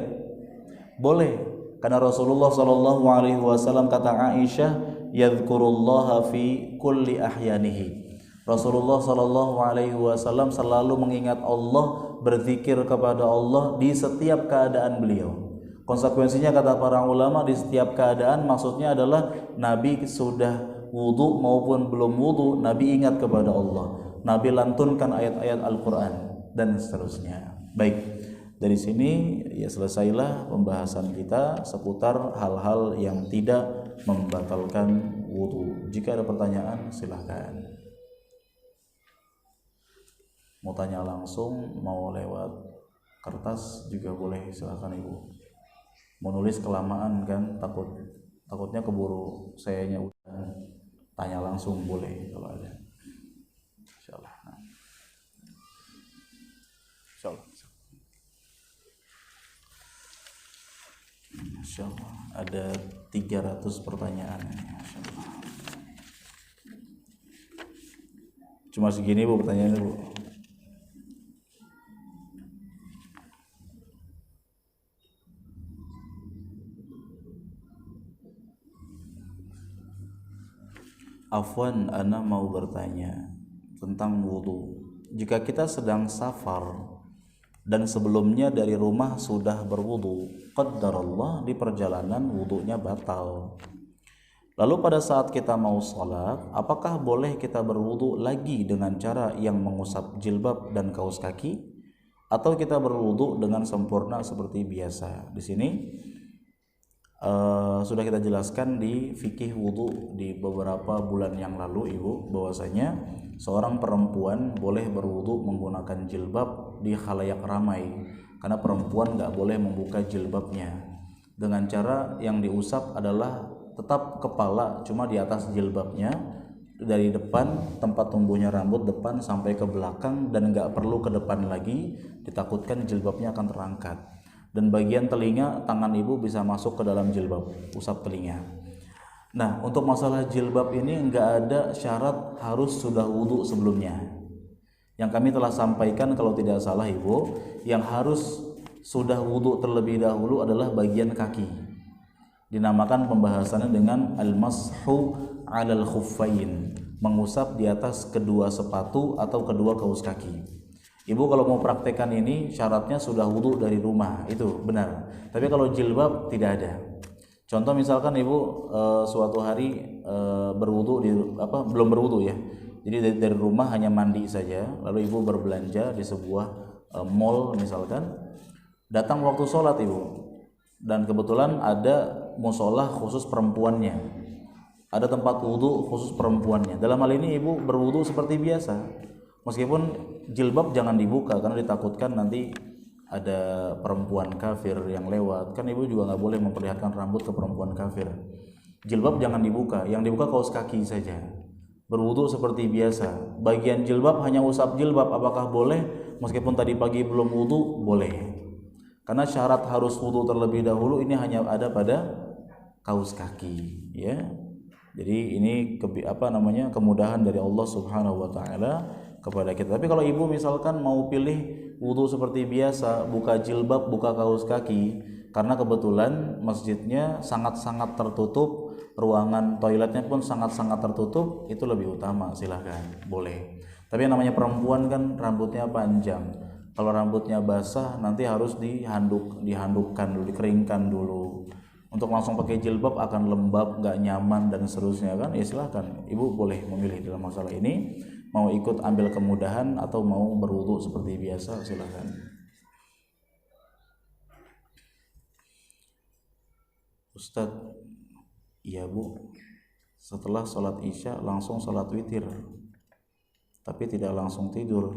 Boleh, karena Rasulullah SAW kata Aisyah, yadhkurullaha fi kulli ahyanihi. Rasulullah SAW selalu mengingat Allah, berzikir kepada Allah di setiap keadaan beliau. Konsekuensinya kata para ulama, di setiap keadaan maksudnya adalah Nabi sudah wudu maupun belum wudu, Nabi ingat kepada Allah, Nabi lantunkan ayat-ayat Al-Quran dan seterusnya. Baik, dari sini ya selesailah pembahasan kita seputar hal-hal yang tidak membatalkan wudu. Jika ada pertanyaan silahkan. Mau tanya langsung, mau lewat kertas juga boleh, silahkan ibu. Mau nulis kelamaan kan, takutnya keburu sayanya udah. Tanya langsung boleh kalau ada. Insyaallah. Insyaallah. Insyaallah ada 300 pertanyaan. Insyaallah. Cuma segini bu pertanyaannya bu. Afwan, ana mau bertanya tentang wudu. Jika kita sedang safar dan sebelumnya dari rumah sudah berwudu, qaddarallah di perjalanan wudunya batal. Lalu pada saat kita mau sholat, apakah boleh kita berwudu lagi dengan cara yang mengusap jilbab dan kaus kaki, atau kita berwudu dengan sempurna seperti biasa? Di sini sudah kita jelaskan di fikih wudu di beberapa bulan yang lalu ibu, bahwasanya seorang perempuan boleh berwudu menggunakan jilbab di khalayak ramai, karena perempuan nggak boleh membuka jilbabnya. Dengan cara yang diusap adalah tetap kepala, cuma di atas jilbabnya, dari depan tempat tumbuhnya rambut depan sampai ke belakang, dan nggak perlu ke depan lagi, ditakutkan jilbabnya akan terangkat. Dan bagian telinga, tangan ibu bisa masuk ke dalam jilbab, usap telinga. Nah, untuk masalah jilbab ini enggak ada syarat harus sudah wudu sebelumnya. Yang kami telah sampaikan kalau tidak salah ibu, yang harus sudah wudu terlebih dahulu adalah bagian kaki. Dinamakan pembahasannya dengan al-mashu 'alal khuffain, mengusap di atas kedua sepatu atau kedua kaus kaki. Ibu kalau mau praktekkan ini syaratnya sudah wudu dari rumah, itu benar. Tapi kalau jilbab tidak ada. Contoh misalkan ibu suatu hari berwudu belum berwudu ya. Jadi dari rumah hanya mandi saja, lalu ibu berbelanja di sebuah mall misalkan. Datang waktu sholat ibu, dan kebetulan ada musola khusus perempuannya, ada tempat wudu khusus perempuannya. Dalam hal ini ibu berwudu seperti biasa. Meskipun jilbab jangan dibuka karena ditakutkan nanti ada perempuan kafir yang lewat. Kan ibu juga nggak boleh memperlihatkan rambut ke perempuan kafir. Jilbab jangan dibuka, yang dibuka kaos kaki saja. Berwudu seperti biasa. Bagian jilbab hanya usap jilbab, apakah boleh? Meskipun tadi pagi belum wudu, boleh. Karena syarat harus wudu terlebih dahulu ini hanya ada pada kaus kaki, ya. Jadi ini kemudahan dari Allah Subhanahu wa taala kepada kita. Tapi kalau ibu misalkan mau pilih wudu seperti biasa, buka jilbab, buka kaos kaki, karena kebetulan masjidnya sangat-sangat tertutup, ruangan toiletnya pun sangat-sangat tertutup, itu lebih utama, silahkan, boleh. Tapi yang namanya perempuan kan rambutnya panjang. Kalau rambutnya basah nanti harus dihandukkan dulu, dikeringkan dulu. Untuk langsung pakai jilbab akan lembab, nggak nyaman dan seterusnya kan. Ya silahkan, ibu boleh memilih dalam masalah ini, mau ikut ambil kemudahan atau mau berwudu seperti biasa, silahkan. Ustadz, iya bu, setelah sholat isya langsung sholat witir, tapi tidak langsung tidur,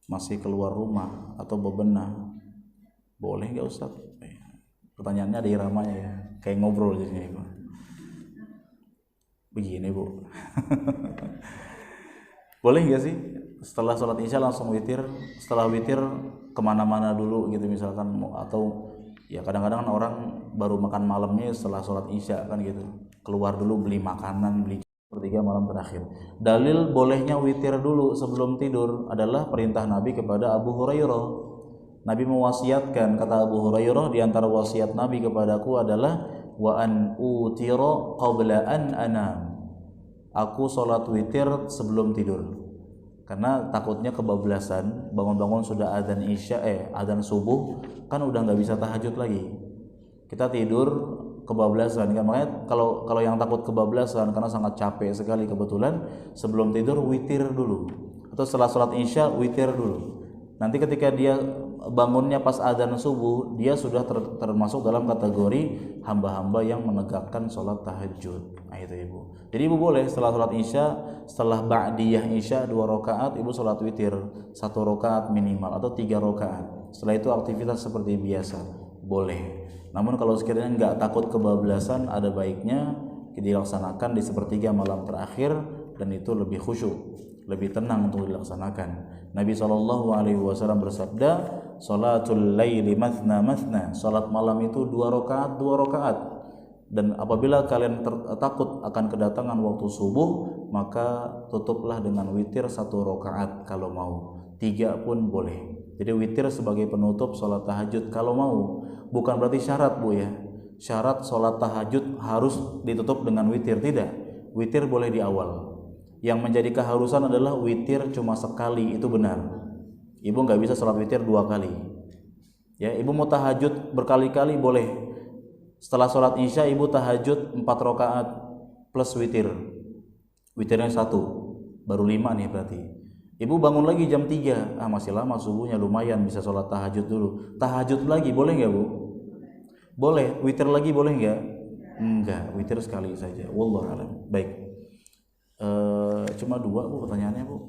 masih keluar rumah atau bebenah, boleh nggak Ustadz? Pertanyaannya ada iramanya ya, kayak ngobrol jadinya ibu. Begini bu, boleh nggak sih setelah sholat isya langsung witir, setelah witir kemana-mana dulu gitu misalkan, atau ya kadang-kadang orang baru makan malamnya setelah sholat isya kan gitu, keluar dulu beli makanan, beli sepertiga malam terakhir. Dalil bolehnya witir dulu sebelum tidur adalah perintah Nabi kepada Abu Hurairah. Nabi mewasiatkan, kata Abu Hurairah, di antara wasiat Nabi kepadaku adalah wa an utira qabla an anam. Aku sholat witir sebelum tidur. Karena takutnya kebablasan, bangun-bangun sudah adzan subuh, kan udah nggak bisa tahajud lagi. Kita tidur kebablasan kan, makanya kalau yang takut kebablasan karena sangat capek sekali kebetulan, sebelum tidur witir dulu. Atau setelah sholat isya witir dulu. Nanti ketika dia bangunnya pas adzan subuh, dia sudah termasuk dalam kategori hamba-hamba yang menegakkan sholat tahajud. Nah itu ibu. Jadi ibu boleh setelah sholat isya, setelah ba'diyah isya 2 rakaat, ibu sholat witir 1 rakaat minimal atau 3 rakaat. Setelah itu aktivitas seperti biasa, boleh. Namun kalau sekiranya nggak takut kebablasan, ada baiknya dilaksanakan di sepertiga malam terakhir, dan itu lebih khusyuk, lebih tenang untuk dilaksanakan. Nabi SAW bersabda, salatul laili mathna mathna, salat malam itu 2 rakaat 2 rakaat. Dan apabila kalian takut akan kedatangan waktu subuh, maka tutuplah dengan witir 1 rakaat kalau mau, 3 pun boleh. Jadi witir sebagai penutup salat tahajud kalau mau. Bukan berarti syarat bu ya, syarat salat tahajud harus ditutup dengan witir, tidak. Witir boleh di awal. Yang menjadi keharusan adalah witir cuma sekali, itu benar. Ibu nggak bisa sholat witir 2 kali. Ya, ibu mau tahajud berkali-kali boleh. Setelah sholat isya ibu tahajud 4 rakaat plus witir. Witirnya 1, baru 5 nih berarti. Ibu bangun lagi jam 3, masih lama subuhnya, lumayan bisa sholat tahajud dulu. Tahajud lagi boleh nggak bu? Boleh. Witir lagi boleh nggak? Enggak, witir sekali saja. Wallahu a'lam. Baik. Cuma 2 bu pertanyaannya bu,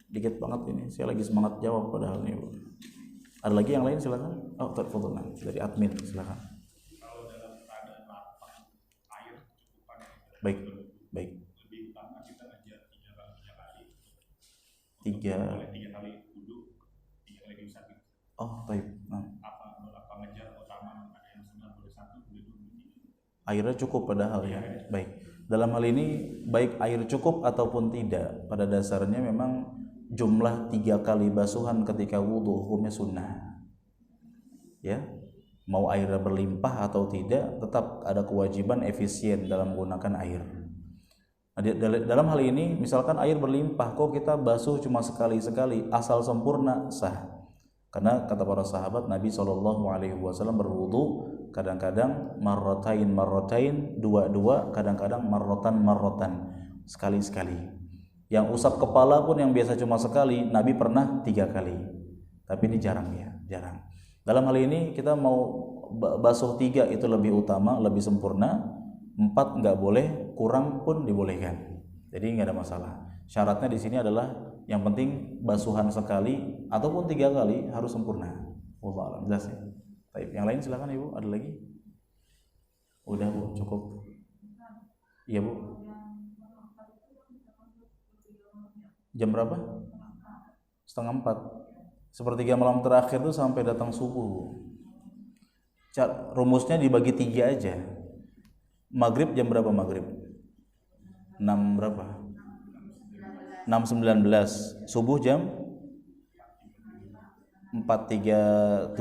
dikit banget ini, saya lagi semangat jawab padahal nih bu. Ada lagi yang lain silakan. Oh terfoto dari admin silakan. Kalau dalam keadaan lapang air cukupan. Baik. Lebih utama kita ngajar 3 kali. 3 kali duduk, 3 kali diusap. Oh baik. Apa ngajar utama ada yang sudah boleh 1 boleh 2. Airnya cukup padahal ya. Baik. Dalam hal ini baik air cukup ataupun tidak, pada dasarnya memang jumlah 3 kali basuhan ketika wudhu hukumnya sunnah. Ya, mau airnya berlimpah atau tidak, tetap ada kewajiban efisien dalam menggunakan air. Nah, dalam hal ini misalkan air berlimpah, kok kita basuh cuma sekali-sekali, asal sempurna sah. Karena kata para sahabat, Nabi SAW berwudu kadang-kadang marrotain, 2, kadang-kadang marrotan, sekali-sekali. Yang usap kepala pun yang biasa cuma sekali, Nabi pernah 3 kali. Tapi ini jarang ya, jarang. Dalam hal ini kita mau basuh 3 itu lebih utama, lebih sempurna. 4 nggak boleh, kurang pun dibolehkan. Jadi nggak ada masalah. Syaratnya di sini adalah yang penting basuhan sekali ataupun 3 kali harus sempurna. Wallahu a'lam. Jelas ya? Baik, yang lain silakan ibu, ada lagi? Udah bu, cukup. Iya bu. Jam berapa? 3:30. Sepertiga malam terakhir tuh sampai datang subuh. Rumusnya dibagi 3 aja. Maghrib jam berapa maghrib? 6 berapa? 6.19. Subuh jam 4.37.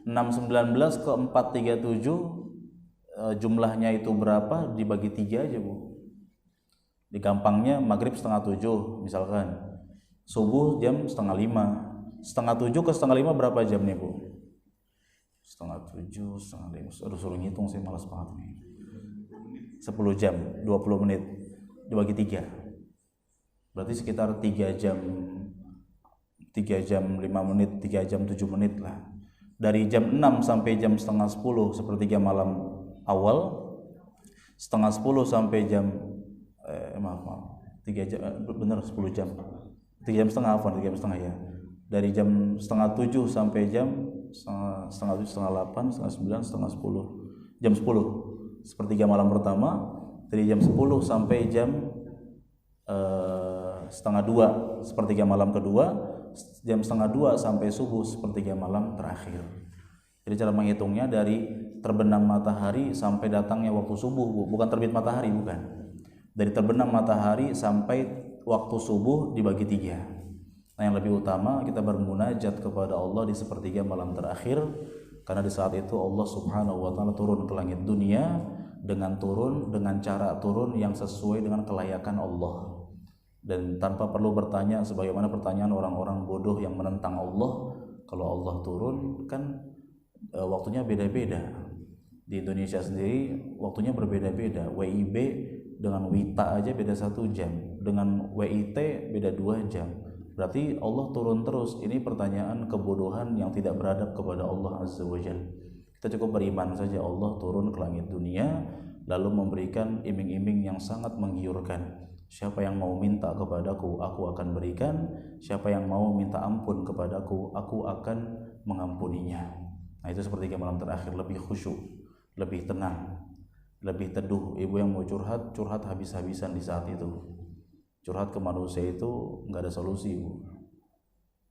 6.19 ke 4.37, jumlahnya itu berapa? Dibagi 3 aja, Bu. Di gampangnya maghrib 6.30 misalkan. Subuh jam 4.30. 6.30 ke 6.30 berapa jam nih, Bu? 6.30, 6.30. Aduh, suruh ngitung saya malas banget nih. 10 jam, 20 menit dibagi 3. Berarti sekitar 3 jam 5 menit, 3 jam 7 menit lah. Dari jam 6 sampai jam setengah 10 sepertiga malam awal, setengah 10 sampai jam 3 jam, benar 10 jam, 3 jam setengah, 3 jam setengah ya. Dari jam setengah 7 sampai jam setengah 7, setengah 8, setengah 9, setengah 10, jam 10 sepertiga malam pertama. Dari jam 10 sampai jam setengah 2 sepertiga malam kedua. Jam setengah 2 sampai subuh sepertiga malam terakhir. Jadi cara menghitungnya dari terbenam matahari sampai datangnya waktu subuh, Bu. Bukan terbit matahari, bukan. Dari terbenam matahari sampai waktu subuh dibagi 3. Nah, yang lebih utama kita bermunajat kepada Allah di sepertiga malam terakhir, karena di saat itu Allah Subhanahu wa taala turun ke langit dunia dengan cara turun yang sesuai dengan kelayakan Allah. Dan tanpa perlu bertanya sebagaimana pertanyaan orang-orang bodoh yang menentang Allah, kalau Allah turun kan waktunya beda-beda. Di Indonesia sendiri waktunya berbeda-beda. WIB dengan WITA aja beda 1 jam, dengan WIT beda 2 jam. Berarti Allah turun terus. Ini pertanyaan kebodohan yang tidak beradab kepada Allah Azza wa Jalla. Kita cukup beriman saja Allah turun ke langit dunia lalu memberikan iming-iming yang sangat menggiurkan. Siapa yang mau minta kepadaku, aku akan berikan. Siapa yang mau minta ampun kepadaku, aku akan mengampuninya. Nah, itu sepertiga malam terakhir, lebih khusyuk, lebih tenang, lebih teduh. Ibu yang mau curhat habis-habisan di saat itu. Curhat ke manusia itu nggak ada solusi, Bu.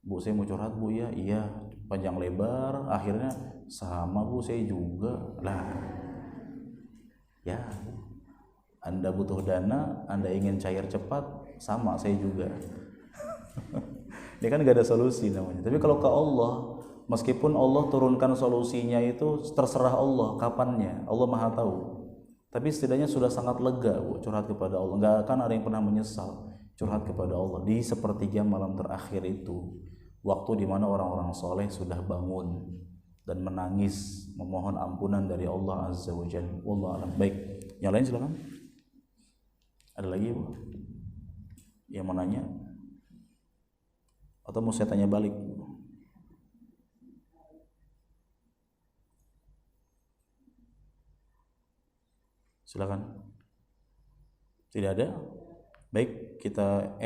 Bu, saya mau curhat, Bu. Ya, iya, panjang lebar. Akhirnya sama, Bu, saya juga. Lah, ya, Anda butuh dana, Anda ingin cair cepat, sama, saya juga. Ini kan nggak ada solusi namanya. Tapi kalau ke Allah, meskipun Allah turunkan solusinya itu terserah Allah kapannya, Allah Maha tahu. Tapi setidaknya sudah sangat lega, Bu, curhat kepada Allah. Nggak akan ada yang pernah menyesal curhat kepada Allah di sepertiga malam terakhir itu, waktu di mana orang-orang soleh sudah bangun dan menangis memohon ampunan dari Allah Azza wa Jalla. Wallahu a'lam. Baik, yang lain silakan. Ada lagi, Bu, yang mau nanya? Atau mau saya tanya balik? Silakan. Tidak ada? Baik, kita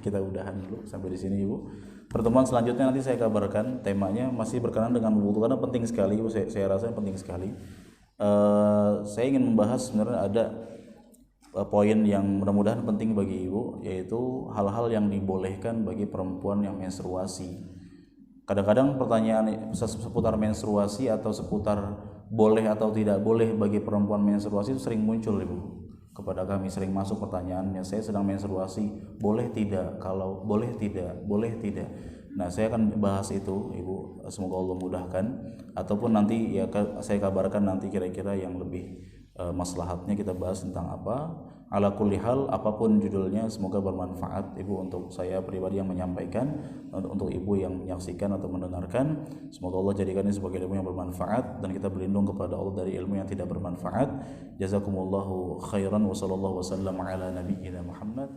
kita udahan dulu sampai di sini, Ibu. Pertemuan selanjutnya nanti saya kabarkan, temanya masih berkenaan dengan wudhu karena penting sekali, Ibu. Saya rasa penting sekali. Saya ingin membahas sebenarnya ada poin yang mudah-mudahan penting bagi Ibu, yaitu hal-hal yang dibolehkan bagi perempuan yang menstruasi. Kadang-kadang pertanyaan seputar menstruasi atau seputar boleh atau tidak boleh bagi perempuan menstruasi itu sering muncul, Ibu, kepada kami. Sering masuk pertanyaannya, saya sedang menstruasi, boleh tidak? Kalau boleh tidak, boleh tidak. Nah, saya akan bahas itu, Ibu. Semoga Allah mudahkan. Ataupun nanti ya saya kabarkan nanti kira-kira yang lebih maslahatnya kita bahas tentang apa. Ala kulli hal, apapun judulnya, semoga bermanfaat, Ibu, untuk saya pribadi yang menyampaikan, untuk Ibu yang menyaksikan atau mendengarkan. Semoga Allah jadikan ini sebagai ilmu yang bermanfaat dan kita berlindung kepada Allah dari ilmu yang tidak bermanfaat. Jazakumullahu khairan wa sallallahu wasallam ala nabiyyina Muhammad.